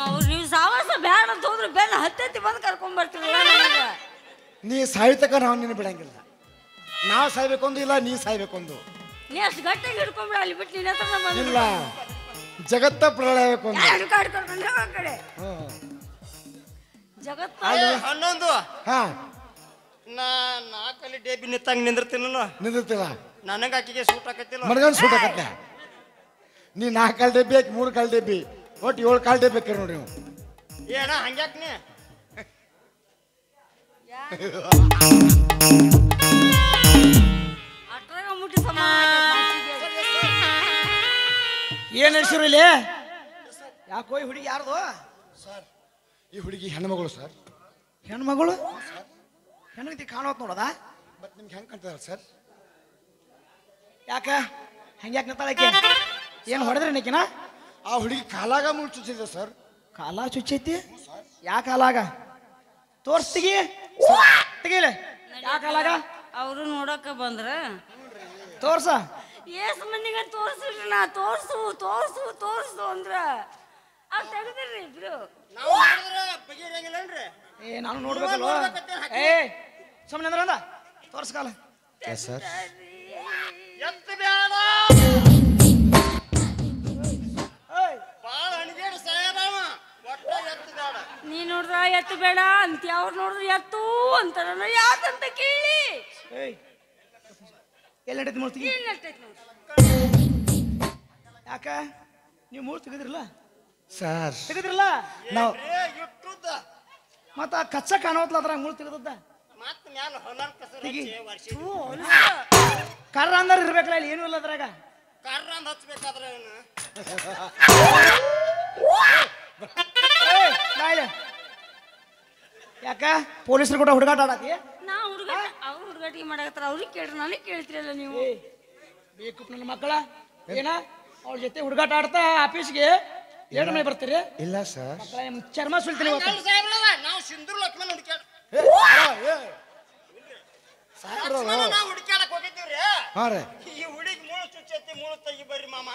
ಅವ್ರು ನೀವು ಸಾವಾಸ ಬ್ಯಾಡ ಅಂತ ಹೋದ್ರೆ ಬೆನ್ನ ಹತ್ತಿ ಬಂದು ಕರ್ಕೊಂಡ್ ಬರ್ತೀರಲ್ಲ ನನಗೆ. ನೀ ಸಾಯ್ತಕ ನಾವು ನಿನ್ನ ಬಿಡಂಗಿಲ್ಲ. ನಾವು ಸಾಯ್ಬೇಕೊಂದು ಇಲ್ಲ ನೀ ಸಾಯ್ಬೇಕೊಂದು. ನೀ ಅಷ್ಟು ಗಟ್ಟಿಗೆ ಹಿಡ್ಕೊಂಡ್ಬಿಡ ಅಲ್ಲಿ ಬಿಟ್ಟು ನಿನ್ನ ಹತ್ರ ಬಂದು ಇಲ್ಲ ಜಗತ್ತ ಪ್ರಳಯಬೇಕೊಂದು. ಕಡೆ ಜಗತ್ತ 11 ಹಾ ನಾಲ್ಕಲ್ಲಿ ಡೇಬಿ ನಿಂತಂಗ ನಿಂದಿರ್ತಿಲ್ಲ. ನನಗ ಆಕಿಗೆ ಸೂಟ್ ಆಕತಿಲ್ಲ. ಮನಗನ್ ಸೂಟ್ ಆಕತ್ತೆ. ನೀ 4 ಕಾಲ್ ಡಬ್ಬಿ ಆಕಿ 3 ಕಾಲ್ ಡಬ್ಬಿ ಒಟ್ಟು 7 ಕಾಲ್ ಡಬ್ಬಿ ಹಾಕಿರಿ ನೋಡ್ರಿ ನೀವು. ಏನ ಹಂಗ್ಯಾಕ್ ನೀ ಅಟ್ರಾಗ ಮುಟ್ಟಿ ಏನ್ ಹೆಸರು ಇಲ್ಲಿ? ಯಾಕೋ ಈ ಹುಡುಗಿ ಯಾರ್ದು? ಸರ್ ಈ ಹುಡುಗಿ ಹೆಣ್ಮಗಳು ಸರ್. ಹೆಣ್ಮಗಳು ಹೆಣ್ತಿ ಕಾಣೋತ್ ನೋಡದ. ಬಟ್ ನಿಮ್ಗೆ ಹೆಂಗೆ ಕಾಣ್ತದಲ್ಲ ಸರ್? ಯಾಕ ಹಂಗ್ಯಾಕೆ ನಿಂತಾಳಕ್ಕೆ? ಏನು ಹೊಡೆದ್ರಿ ನಿಕಿನ? ಆ ಹುಡುಗಿ ಕಾಲಾಗ ಮುಳ್ಚುಚ್ಚಿದೆ ಸರ್. ಕಾಲ ಚುಚ್ಚೈತಿ? ಯಾ ಕಾಲಾಗ? ತೋರ್ಸ್ತಿಗಿ ತೆಗೀಲೆ. ಯಾ ಕಾಲಾಗ? ಅವರು ನೋಡಕ ಬಂದ್ರ ತೋರ್ಸ. ಏಸ್ ಮಂದಿಗೆ ತೋರ್ಸಿಲ್ರಿ ನಾ. ತೋರ್ಸು ತೋರ್ಸು ತೋರ್ಸು ಅಂದ್ರ ಅವ್ ತೆಗ್ದಿರ್ರಿ ಇಬ್ರು. ಏ ನಾನು ನೋಡ್ಬೇಕಲ್ವ? ಏ ಸುಮ್ಮನೆ ಅಂದ್ರ ಅಂದ ತೋರ್ಸ ಕಾಲ. ಸರ್ ನೀ ನೋಡ್ರ ಎತ್ತು ಬೇಡ ಅಂತ ಅವ್ರು ನೋಡ್ರಿ ಎತ್ತು ಅಂತಾರ. ಯಾಕಂತ ಕೇಳಿ ಎಲ್ಲೈತಿ ಮೂರ್ತಿ? ಏನಷ್ಟೈತಿ ನೋಡ್ರಿ. ಯಾಕ ನೀವು ಮೂರ್ತಿ ತೆಗೆದ್ರಲ್ಲ ಸರ್? ತೆಗೆದ್ರಲ್ಲ ನಾವು ಮತ್ತ ಕಚ್ಚ ಕಾಣೋತ್ಲ ಅದ್ರಾಗ ಮೂರ್ತಿ ತೆಗೆದದ್ದ. ಕರ್ರ ಅಂದ್ರ ಇರ್ಬೇಕಲ್ಲ ಇಲ್ಲಿ ಏನು ಇಲ್ಲ ಅದ್ರಾಗ. ಕರ್ರ ಅಂದ್ ಹಚ್ಬೇಕಾದ್ರೆ ಯಾಕ ಪೊಲೀಸರು ಕೂಡ ಹುಡುಗಾಟ ಆಡತಿ? ನಾ ಹುಡುಗಾಟ ಅವ್ರು ಹುಡುಗಾಟಿಗೆ ಮಾಡಕತ್ತಾರ. ಅವ್ರಿಗೆ ಕೇಳ್ರಿ ನನಗೆ ಕೇಳ್ತಿರಲ್ಲ ನೀವು. ಬೇಕು ನನ್ನ ಮಕ್ಕಳ ಏನ ಅವ್ರ ಜೊತೆ ಹುಡುಗಾಟ ಆಡ್ತಾ ಆಫೀಸ್ಗೆ ಎರಡು ಮನೆ ಬರ್ತೀರಿ? ಇಲ್ಲ ಸರ್. ಮಕ್ಕಳ ಚರ್ಮ ಸುಲ್ತೀನಿ ನಾವು ಸಿಂಧೂರ್ ಲಕ್ಷ್ಮಣ ಹುಡುಕ್ಯಾಡ ಹುಡುಕ್ಯಾಡಕ್ ಹೋಗಿದ್ದೀವ್ರಿ. ಹಾ ರೀ ಈ ಹುಡುಗಿ ಮೂಳು ಚುಚ್ಚೈತಿ ಮೂಳು ತೆಗಿ ಬರ್ರಿ ಮಾಮ.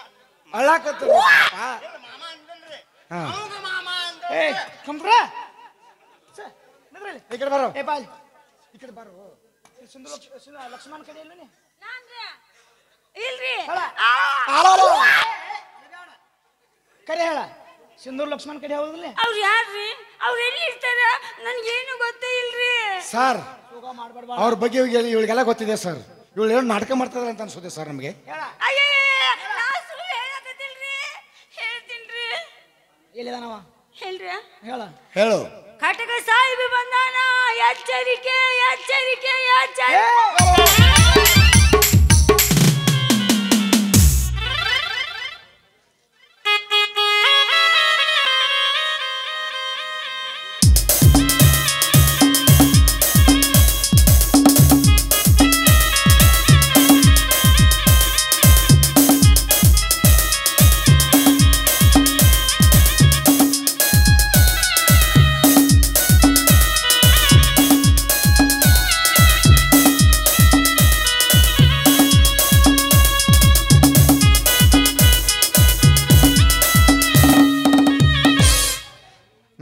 ಅಳ್ಳಾಕತ್ತ ಮಾಮ ಅಂದನ್ರಿ. ಹಾ ಮಾಮ ಅಂದ ಏ ಕಂಬ್ರ ಈ ಕಡೆ ಬರೋ. ಏ ಬಾಯ್ ಈ ಕಡೆ ಬಾರೋ. ಲಕ್ಷ್ಮಣ ಕಡೆ ಇಲ್ಲ ನೀ? ಇಲ್ರಿ ಕರೆ ಹೇಳ. ಸಿಂಧೂರ್ ಲಕ್ಷ್ಮಣ ಕಡೆ ಹೌದಿಲ್ಲ? ಅವ್ರು ಯಾರ್ರಿ? ಅವ್ರು ಎಲ್ಲಿ ಇರ್ತಾರ? ನನ್ಗೇನು ಗೊತ್ತೇ ಇಲ್ರಿ ಸರ್. ಅವ್ರ ಬಗ್ಗೆ ಇವಳಿಗೆಲ್ಲ ಗೊತ್ತಿದೆ ಸರ್. ಇವಳು ಏನು ನಾಟಕ ಮಾಡ್ತಿದಾರೆ ಅಂತ ಅನ್ಸುತ್ತೆ ಸರ್ ನಮಗೆ. ಹೇಳ್ತೀನ್ರಿ. ಎಲ್ಲಿದಾನವ ಹೇಳ್ರಿ ಹೇಳ. ಹೇಳು. ಕಟಕ ಸಾಹಿಬಿ ಬಂದಾನ. ಎಚ್ಚರಿಕೆ ಎಚ್ಚರಿಕೆ ಎಚ್ಚರಿಕೆ.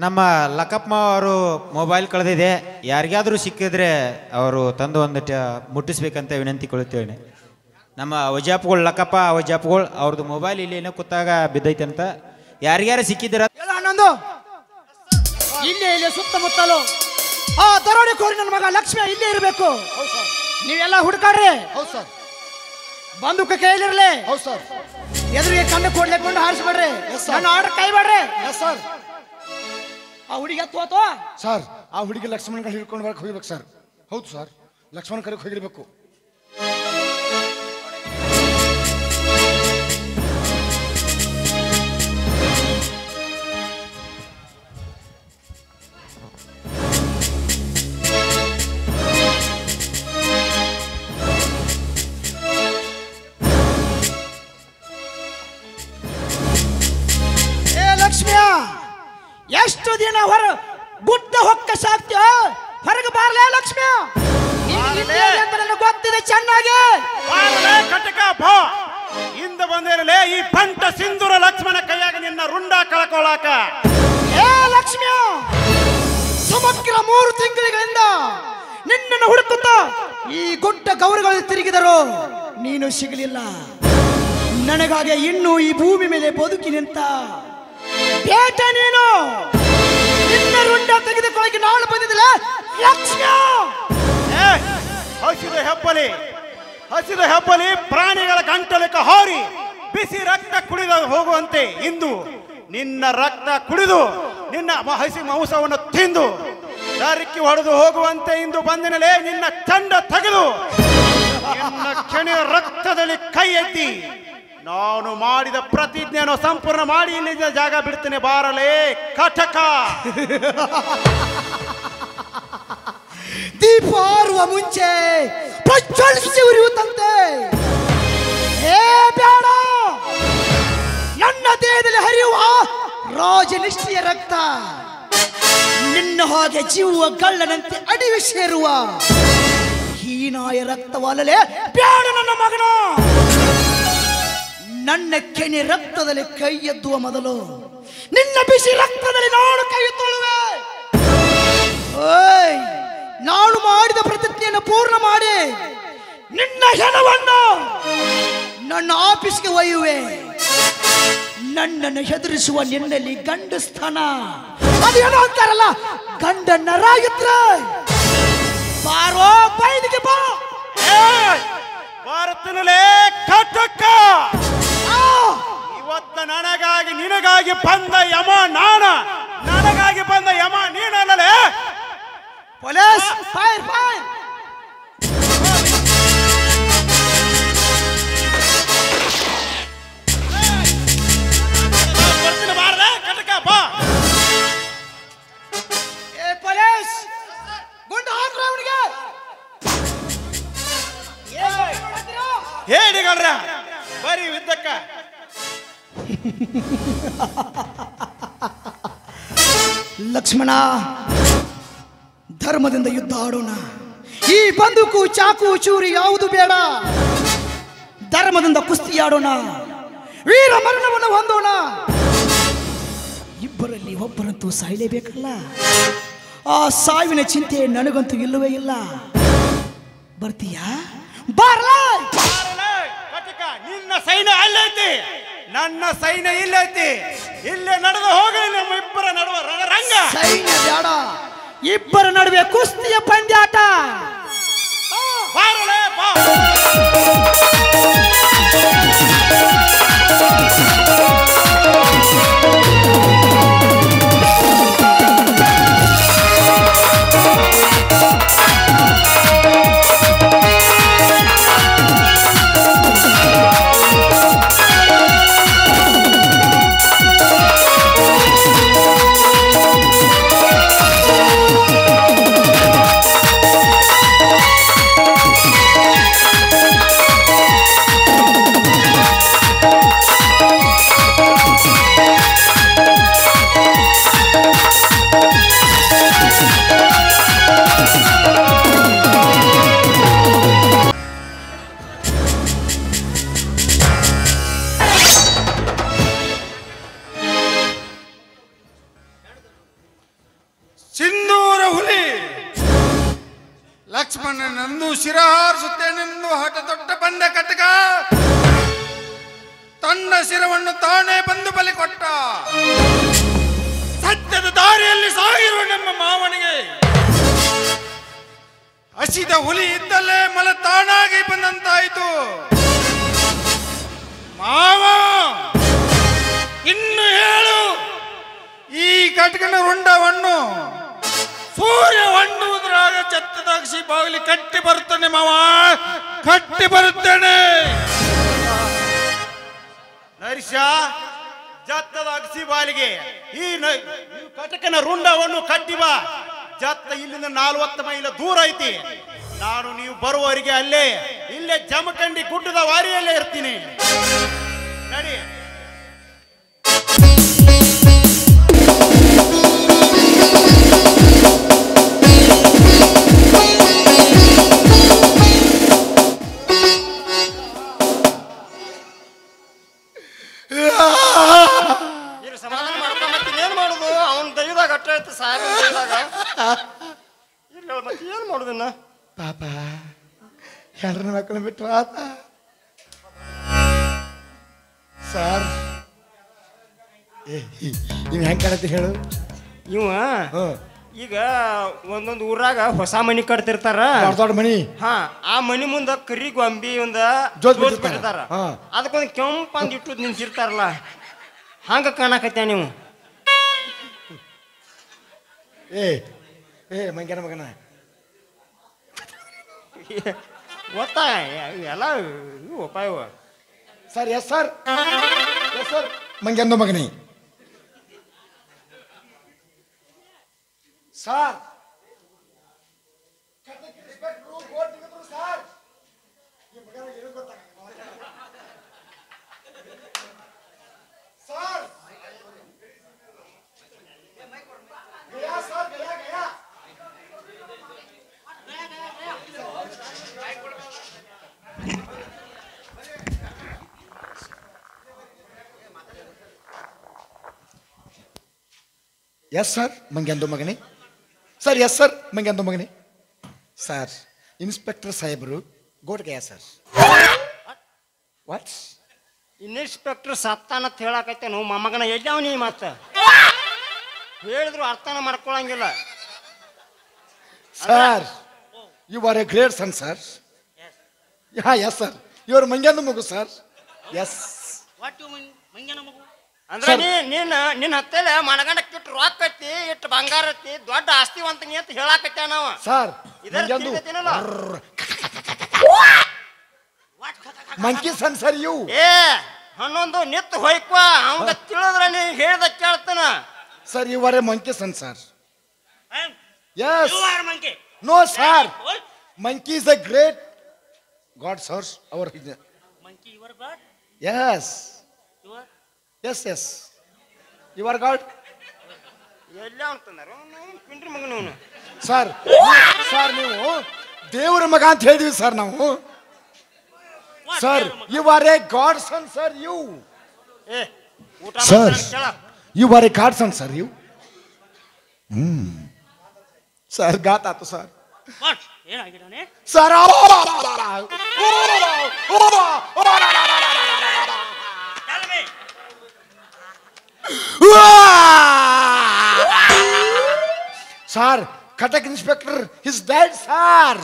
ನಮ್ಮ ಲಕ್ಕಪ್ಪ ಅವರು ಮೊಬೈಲ್ ಕಳೆದಿದೆ. ಯಾರಿಗಾದರೂ ಸಿಕ್ಕಿದ್ರೆ ಅವರು ತಂದು ಒಂದಿಟ್ಟು ಮುಟ್ಟಿಸ್ಬೇಕಂತ ವಿನಂತಿಕೊಳ್ಳುತ್ತೇವೆ. ನಮ್ಮ ವಜಾಪ್ಗಳು ಲಕ್ಕಪ್ಪ ವಜಾಪ್ಗಳು ಅವ್ರದ್ದು ಮೊಬೈಲ್ ಇಲ್ಲಿ ಏನೋ ಕೂತಾಗ ಬಿದ್ದೈತೆ ಅಂತ ಯಾರಿಗಾರು ಸಿಕ್ಕಿದ್ದೀರ? ಹನ್ನೊಂದು ಇಲ್ಲೇ ಇಲ್ಲೇ ಸುತ್ತಮುತ್ತಲು ಆ ದರೋಡೆ ಕೋರಿ ನನ್ನ ಮಗ ಲಕ್ಷ್ಮಿ ಇಲ್ಲೇ ಇರಬೇಕು. ನೀವೆಲ್ಲ ಹುಡುಕಾಡ್ರಿ. ಹೌದು ಸರ್. ಬಂದೂಕ ಕೈಲಿರ್ಲಿ. ಹೌದು ಸರ್. ಎದುರಿಗೆ ಕಣ್ಣು ಕೊಡ್ಲಿಕ್ಕೊಂಡು ಹಾರಿಸ್ಬೇಡ್ರಿ. ನನ್ನ ಆರ್ಡರ್ ಕೈ ಮಾಡ್ರಿ. Yes sir. ಆ ಹುಡುಗಿ ಹತ್ತು ಸರ್. ಆ ಹುಡುಗಿ ಲಕ್ಷ್ಮಣ ಕಡೆ ಹಿಡ್ಕೊಂಡು ಬರಕ್ಕೆ ಹೋಗ್ಬೇಕು ಸರ್. ಹೌದು ಸರ್. ಲಕ್ಷ್ಮಣ ಕಡೆ ಹೋಗಿರ್ಬೇಕು. ಎಷ್ಟು ದಿನ ಹೊರ ಗುಡ್ಡ ಹೊಕ್ಕ ಸಾಕ್ತಿಯ ಹೊರಗೆ ಬಾರ್ಲೇ ಲಕ್ಷ್ಮಿ. ಗೊತ್ತಿದೆ ಚೆನ್ನಾಗಿ. ಕಟಕ ಬಾ ಹಿಂದ ಬಂದಿರಲೇ ಈ ಪಂಟ ಸಿಂಧೂರ ಲಕ್ಷ್ಮಣ ಕೈಯಾಗ ನಿನ್ನ ರುಂಡ ಕಳ್ಕೊಳಕ. ಏ ಈ ಗುಡ್ಡ ಗೌರಗಳಲ್ಲಿ ತಿರುಗಿದರು ನೀನು ಸಿಗಲಿಲ್ಲ. ನನಗಾಗಿ ಇನ್ನೂ ಈ ಭೂಮಿ ಮೇಲೆ ಬದುಕಿ ನಿಂತ ಬೇಟ ನೀನು. ನಿನ್ನ ರುಂಡ ತೆಗೆದುಕೊಳ್ಳಿ ನಾಳು ಬಂದಿದ್ದಿಲ್ಲ ಲಕ್ಷ್ಮ. ಹಸಿದ ಹೆಬ್ಬಲಿ ಪ್ರಾಣಿಗಳ ಗಂಟಲಕ್ಕೆ ಹಾರಿ ಬಿಸಿ ರಕ್ತ ಕುಡಿದು ಹೋಗುವಂತೆ ಇಂದು ನಿನ್ನ ರಕ್ತ ಕುಡಿದು ನಿನ್ನ ಹಸಿ ಮಾಂಸವನ್ನು ತಿಂದು ದಾರಿಕ್ಕಿ ಹೊಡೆದು ಹೋಗುವಂತೆ ಇಂದು ಬಂದಿನಲೇ ನಿನ್ನ ಚಂಡ ತೆಗೆದು ನಿನ್ನ ಕೆಣೆಯ ರಕ್ತದಲ್ಲಿ ಕೈ ಎತ್ತಿ ನಾನು ಮಾಡಿದ ಪ್ರತಿಜ್ಞೆಯನ್ನು ಸಂಪೂರ್ಣ ಮಾಡಿ ಇಲ್ಲಿಂದ ಜಾಗ ಬಿಡ್ತೇನೆ. ಬಾರಲೇ ಕಟಕ. ದೀಪ ಆರುವ ಮುಂಚೆ ಪ್ರಜ್ವಲಿಸಿ ಉರಿಯುತ್ತಂತೆ. ಏ ಬೇಡ, ನನ್ನ ದೇಹದಲ್ಲಿ ಹರಿಯುವ ರಾಜನಿಷ್ಠೆಯ ರಕ್ತ ನಿನ್ನ ಹಾಗೆ ಜೀವ ಗಳ್ಳನಂತೆ ಅಡಿವೆ ಸೇರುವ ಹೀನಾಯ ರಕ್ತವಲ್ಲಲೇ ಬೇಡ ನನ್ನ ಮಗನ. ನನ್ನ ಕೆನೆ ರಕ್ತದಲ್ಲಿ ಕೈ ಎದ್ದುವ ಮೊದಲು ನಿನ್ನ ಬಿಸಿ ರಕ್ತದಲ್ಲಿ ನಾನು ಕೈ ಎತ್ತುವೆ. ಓಯ್, ನಾನು ಮಾಡಿದ ಪ್ರತಿಜ್ಞೆಯನ್ನು ಪೂರ್ಣ ಮಾಡಿ ನಿನ್ನ ಹೆಣವನ್ನು ನನ್ನ ಆಫೀಸ್ಗೆ ಒಯ್ಯುವೆ. ನನ್ನನ್ನು ಹೆದರಿಸುವ ನಿನ್ನಲ್ಲಿ ಗಂಡಸ್ಥಾನ ಅದೇನೋ ಅಂತಾರಲ್ಲ ಗಂಡನ್ನರಾಗಿದ್ರೆ ಬಾರೋ ಬೈಲಿಗೆ ಬಾ. ಭಾರತನಲ್ಲೇ ಕಟಕ. ಇವತ್ತ ನನಗಾಗಿ ನಿನಗಾಗಿ ಬಂದ ಯಮ ನಾನ, ನನಗಾಗಿ ಬಂದ ಯಮ ನೀನಲ್ಲೇ. Police fire fire. ಬರ್ತೀನಿ ಬಾರದೆ ಕಟಕ ಬಾ. ಏ ಪೊಲೀಸ್ ಗುಂಡು ಹಾಕ್ರ ಅವನಿಗೆ. ಹೇಳಿಗಳ್ರ ಬರೀ ಯುದ್ಧಕ್ಕ. ಲಕ್ಷ್ಮಣ, ಧರ್ಮದಿಂದ ಯುದ್ಧ ಆಡೋಣ. ಈ ಬಂದೂಕು ಚಾಕು ಚೂರಿ ಯಾವುದು ಬೇಡ. ಧರ್ಮದಿಂದ ಕುಸ್ತಿ ಆಡೋಣ, ವೀರ ಮರಣವನ್ನು ಹೊಂದೋಣ. ಇಬ್ಬರಲ್ಲಿ ಒಬ್ಬರಂತೂ ಸಾಯಲೇಬೇಕಲ್ಲ. ಆ ಸಾವಿನ ಚಿಂತೆ ನನಗಂತೂ ಇಲ್ಲವೇ ಇಲ್ಲ. ಬರ್ತೀಯಾ? ಬಾರಲೇ ಕಟಕ. ನಿನ್ನ ಸೈನ್ಯ ಅಲ್ಲೈತಿ, ನನ್ನ ಸೈನ್ಯ ಇಲ್ಲೈತಿ. ಇಲ್ಲೇ ನಡೆದು ಹೋಗಲಿ ನಮ್ಮ ಇಬ್ಬರ ನಡುವ ರಣರಂಗ. ಸೈನ್ಯ ಬೇಡ, ಇಬ್ಬರ ನಡುವೆ ಕುಸ್ತಿಯ ಪಂದ್ಯಾಟ. ಬಾರಲೇ ಬಾ. ಸಿಂಧೂರ ಹುಲಿ ಲಕ್ಷ್ಮಣನಂದು ಶಿರಹಾರಿಸುತ್ತೇನೆಂದು ಹಠ ತೊಟ್ಟ ಬಂದ ಕಟಕ ತನ್ನ ಶಿರವನ್ನು ತಾನೇ ಬಂದು ಬಲಿ ಕೊಟ್ಟ. ಸತ್ಯದ ದಾರಿಯಲ್ಲಿ ಸಾಗಿರುವ ನಮ್ಮ ಮಾವನಿಗೆ ಹಸಿದ ಹುಲಿ ಇದ್ದಲ್ಲೇ ಮಲ ತಾನಾಗಿ ಬಂದಂತಾಯಿತು. ಮಾವ, ಇನ್ನು ಹೇಳು, ಈ ಕಟಕನ ರುಂಡವನ್ನು ಸೂರ್ಯ ಹೊಂಡುವುದರಾಗ ಛತ್ತದಾಗಿಸಿ ಬಾಗಿಲಿ ಕಟ್ಟಿ ಬರುತ್ತೇನೆ ಮಾವ, ಕಟ್ಟಿ ಬರುತ್ತೇನೆ. ನರಿಷ ಜತ್ತದ ಅಗಸಿ ಬಾಲಿಗೆ ಈ ಕಟಕನ ರುಂಡವನ್ನು ಕಟ್ಟಿ ಬಾ. ಜತ್ತ ಇಲ್ಲಿಂದ 40 ಮೈಲ ದೂರ ಐತಿ. ನಾನು ನೀವು ಬರುವವರಿಗೆ ಇಲ್ಲೇ ಜಮಖಂಡಿ ಗುಡ್ಡದ ವಾರಿಯಲ್ಲೇ ಇರ್ತೀನಿ. ನಡಿ. ಸಮಾಧಾನ ಮಾಡ್ತಾ ಮತ್ತೆ ಏನ್ ಮಾಡುದು? ಅವನ್ ದೈವದಾಗ ಅಟ್ಟ ಐತಿ ಸಾಹೇಬ್ ದೈವದಾಗ ಇಲ್ಲ ಮತ್ತೆ ಏನ್ ಮಾಡುದನ್ನ ಪಾಪ ಹೆಣ್ರನ್ನ ಮಕ್ಕಳು ಬಿಟ್ಟು ಆತ ಸರ್ ನೀವು ಹೆಂಗೆ ಕಾಣತ್ತಿ ಹೇಳು ಇವ ಈಗ ಒಂದೊಂದು ಊರಾಗ ಹೊಸ ಮನಿ ಕಟ್ತಿರ್ತಾರ ದೊಡ್ಡ ದೊಡ್ಡ ಮನಿ ಹಾ ಆ ಮನಿ ಮುಂದ ಕರಿ ಗೊಂಬಿ ಒಂದ ಜೋತ್ ಜೋತ್ ಬಿಟ್ಟಿರ್ತಾರ. ಬಿಟ್ಟಿರ್ತಾರ ಹಾ. ಅದಕ್ಕೊಂದು ಕೆಂಪಂದ್ ಇಟ್ಟು ನಿಂತಿರ್ತಾರಲ್ಲ ಹಂಗ ಕಾಣಕತ್ಯ ನೀವು ಏ ಏ ಮಂಗ್ಯನ ಮಗನ ಗೊತ್ತಾ ಎಲ್ಲ ಉಪಾಯ sir yes sir yes sir ಮಂಗ್ಯಂದು ಮಗನಿ ಸರ್ ಎಸ್ ಸರ್ ಮಂಗ್ಯಂದು ಮಗನಿ ಸರ್ ಎಸ್ ಸರ್ ಮಂಗ್ಯಂದು ಮಗನಿ ಸರ್ ಇನ್ಸ್ಪೆಕ್ಟರ್ ಸಾಹೇಬರು ಗೋಡ್ಗಯ ಸರ್ ವಾಟ್ಸ್ ಇನ್ಸ್ಪೆಕ್ಟರ್ ಸತ್ತಾನತ್ ಹೇಳಕತ್ತೆ ನಾವು ಮೊಮ್ಮಗನ ಎದ್ದಾವ ನೀ ಮತ್ತ ಹೇಳಿದ್ರು ಅರ್ಥನ ಮಾಡ್ಕೊಳಂಗಿಲ್ಲ sir you are a great son sir ಹಾ ಎಸ್ ಸರ್ ಇವರು ಮಂಗ್ಯಂದು ಮಗು ಸರ್ ಎಸ್ ಅಂದ್ರೆ ನಿನ್ನ ಹತ್ತಲೆ ಮನಗಂಡ ಕಿಟ್ಟು ರೊಕ್ಕ ಐತಿ ಇಟ್ಟು ಬಂಗಾರ ಐತಿ ದೊಡ್ಡ ಆಸ್ತಿವಂತನಿ ಅಂತ ಹೇಳಾಕತ್ತೆ ನಾವ ಸರ್ ಇದರ ಮಂಗ್ಯಂದು ತಿಳಿತೇನಲ್ಲ? ಮಂಕಿ ಸನ್ ಸರ್ ಯು ಏ ಹನ್ನೊಂದು ನಿತ್ತು ಹೋಯ್ಕೋ ಅವಂಗ ತಿಳಿದ್ರ ನೀ ಹೇಳ್ದ ಕೇಳ್ತಾನ sir you are a monkey son sir yes no sir monkey is a great god sir ಅವರ್ yes yes yes you are god ಎಲ್ಲ ಅಂತಂದಾರು ಪಿಂಡ್ರಿ ಮಗನವನು ಸರ್ ಸರ್ ನೀವು ದೇವರ ಮಗ ಅಂತ ಹೇಳಿದ್ವಿ ಸರ್ ನಾವು sir you are a god son sir you ಏ ಊಟ ಸರ್ ಮಾಡ್ತಾನೆ ಕೇಳ you are a god son sir you sir ಗಾತ್ ಆತು sir sir sir Katak inspector his dead sir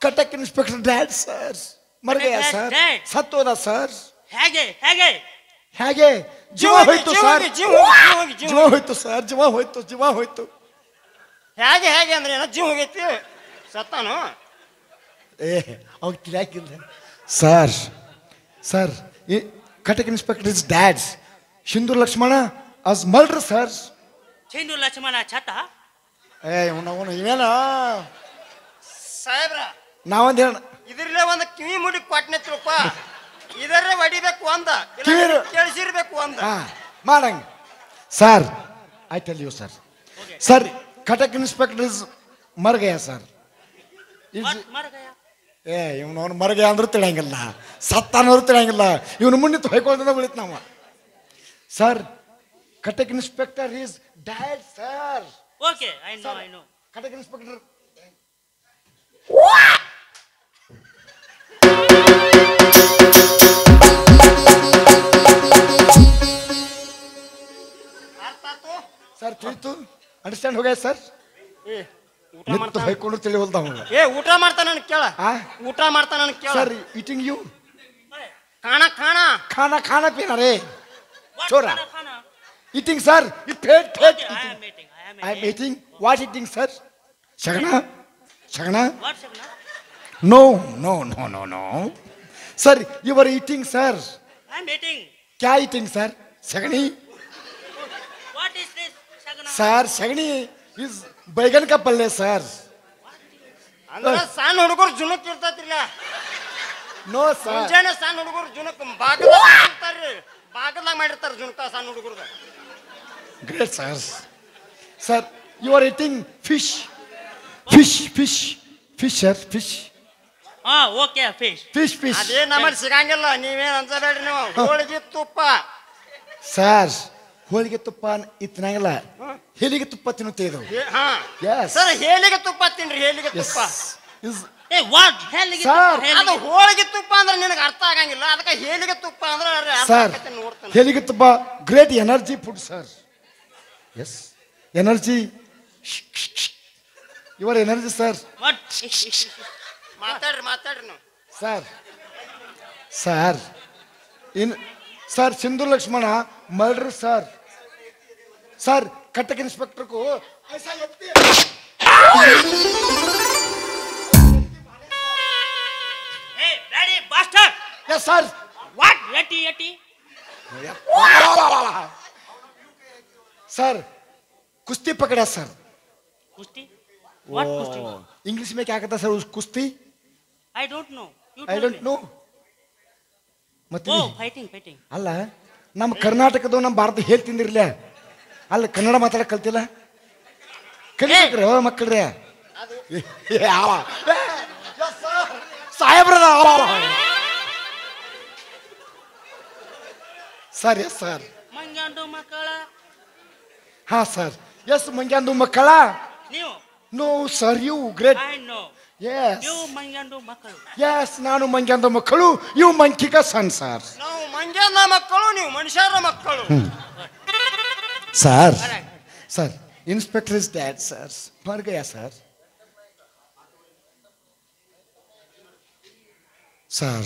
Katak inspector dead sir ಮರ್ಗಯ ಸರ್ ಸತ್ತೋದ ಸರ್ ಹೇಗೆ ಹೇಗೆ ಹೇಗೆ ಜೀವ ಹೋಯ್ತು ಸರ್ ಜೀವ ಹೋಯ್ತು ಸರ್ ಜೀವ ಹೋಯ್ತು ಹೇಗೆ ಹೇಗೆ ಅಂದ್ರೆ ಏನೋ ಜೀವ ಹೋಗೈತಿ ಸತ್ತಾನು ಏ ಅವ್ರು ತಿಳಿಯಾಕಿಲ್ಲ sir sir Katak inspector is deads Sindhoor Lakshmana as murder sir Sindhoor Lakshmana ಛತ ಏ ಅವನು ಇವೇನ ಸಾಹೇಬ್ರ ನಾವೊಂದು ಹೇಳ ಇದ್ರಲ್ಲೇ ಒಂದು ಕಿವಿ ಮುಡಿ ಕೊಟ್ಟನೆ ತಿಳ್ಕ ಇದರೇ ಹೊಡಿಬೇಕು ಒಂದ ಕಿವಿ- ಕೇಳಿಸಿರ್ಬೇಕು ಒಂದ ಹಾ ಮಾಡಂಗ sir I tell you sir sir Katak inspector is ಮರ್ಗಯ ಸರ್ ಏ ಇವನು ಮರ್ಗಯ ಅಂದ್ರೂ ತಿಳಿಯಂಗಿಲ್ಲ ಸತ್ತಾನವ್ರು ತಿಳಿಯಂಗಿಲ್ಲ ಇವನು ಮುನ್ನಿತ್ತು ಹೊಯ್ಕೊಳ್ಳೋದನ್ನ ಉಳಿತು ನಾವು sir Katak inspector is dad sir okay I know Cuttack inspector ಅರ್ಥ ಆತು? ಸರ್ ತಿಳಿತು ಅಂಡರ್ಸ್ಟ್ಯಾಂಡ್ ಹೋಗ್ಯ ಸರ್ ಏ ಊಟ ನಿತ್ತು ಮಾಡ್ತಾನ ಹೊಯ್ಕೊಂಡು ತಿಳಿವಲ್ದ ಅವನು ಏ ಊಟ ಮಾಡ್ತಾನ ಕೇಳ ಆ? ಊಟ ಮಾಡ್ತಾನ ಕೇಳ ಸರ್ ಈಟಿಂಗ್ ಯು ಕಾಣ ಕಾಣ खाना खाना पीना रे छोरा eating sir you paid eating I am eating what eating sir shagana no sir you were eating sir क्या eating sir shagani sir shagani is बैगन का पल्ले sir ಅಂದ್ರೆ ಸಣ್ಣ ಹುಡುಗರು ಜುನಕ್ ಇರ್ತೈತಿಲ್ಲ no sir ಮುಂಜಾನೆ ಸಣ್ಣ ಹುಡುಗರು ಜುನಕ್ ಬಾಗದಾಗ ಮಾಡಿರ್ತಾರ ಜುನಕ ಸಣ್ಣ ಹುಡುಗರ್ದ great sir sir you are eating fish sir fish ಹಾ ಓಕೆ ಫಿಶ್ ಅದೇ ನಮ್ಮಲ್ಲಿ ಸಿಗಂಗಿಲ್ಲ ನೀವೇನ್ ಅನ್ಸಬೇಡ್ರಿ ನೀವು ಹೋಳಿಗೆ ತುಪ್ಪ ಸರ್ ಹೋಳಿಗೆ ತುಪ್ಪ ಇತ್ತನಾಗಲ್ಲ ಹೇಳಿಗೆ ತುಪ್ಪ ತಿನ್ನುತ್ತೆ ಇದು ಹಾ Yes. ಸರ್ ಹೇಲಿಗೆ ತುಪ್ಪ ತಿನ್ರಿ ಹೇಲಿಗೆ Yes. ತುಪ್ಪ Is ಏ ವಾಟ್ ಹೇಳಿಗೆ ಸರ್, ಅದು ಹೋಳಿಗೆ ತುಪ್ಪ ಅಂದ್ರೆ ನಿನಗೆ ಅರ್ಥ ಆಗಂಗಿಲ್ಲ, ಅದಕ್ಕೆ ಹೇಳಿಗೆ ತುಪ್ಪ ಅಂದ್ರೆ ಅರ್ಥ ಸರ್ ಆಕೈತೆ ನೋಡ್ತಾನೆ. ಹೇಳಿಗೆ ತುಂಬ great energy food sir. Yes energy your energy sir. ಮಾತಾಡ್ರಿ ನೀವು sir sir in sir Sindhu Lakshmana murder sir. Sir Katak ಇನ್ಸ್ಪೆಕ್ಟರ್ಗೂ ಏ bloody bastard yes sir. What ಯಟಿ सर कुश्ती पकड़ा सर. कुश्ती व्हाट कुश्ती इंग्लिश में क्या कहता सर उस कुश्ती? I don't know you I don't know. ಓ ಫೈಟಿಂಗ್ ಅಲ್ಲ ನಮ್ಮ ಕರ್ನಾಟಕದ ನಮ್ಮ ಭಾರತ ಹೇಳಿ ತಿಂದಿರ್ಲ ಅಲ್ಲ ಕನ್ನಡ ಮಾತಾಡಕ್ ಕಲ್ತಿಲ್ಲ ಕಲಿಬೇಕ್ರಿ ಮಕ್ಕಳ್ರಿ ಸಾಹೇಬ್ರದ ಸರ್. Yes sir. ಮಂಗ್ಯಾಂಡು ಮಕ್ಕಳ ಹಾ ಸರ್. ಎಸ್ ಮಂಗ್ಯಾಂದು ಮಕ್ಕಳ. ನೀವು no sir you great. I know yes ನೀವು ಮಂಗ್ಯಾಂಡು ಮಕ್ಕಳು. ಎಸ್ ನಾನು ಮಂಗ್ಯಾಂದ ಮಕ್ಕಳು, ಇವು ಮಂಕಿಕ ಸನ್ ಸರ್. ನಾವು ಮಂಗ್ಯನ ಮಕ್ಕಳು, ನೀವು ಮನುಷ್ಯರ ಮಕ್ಕಳು. Sir sir inspector is dead sir. मर गया सर. सर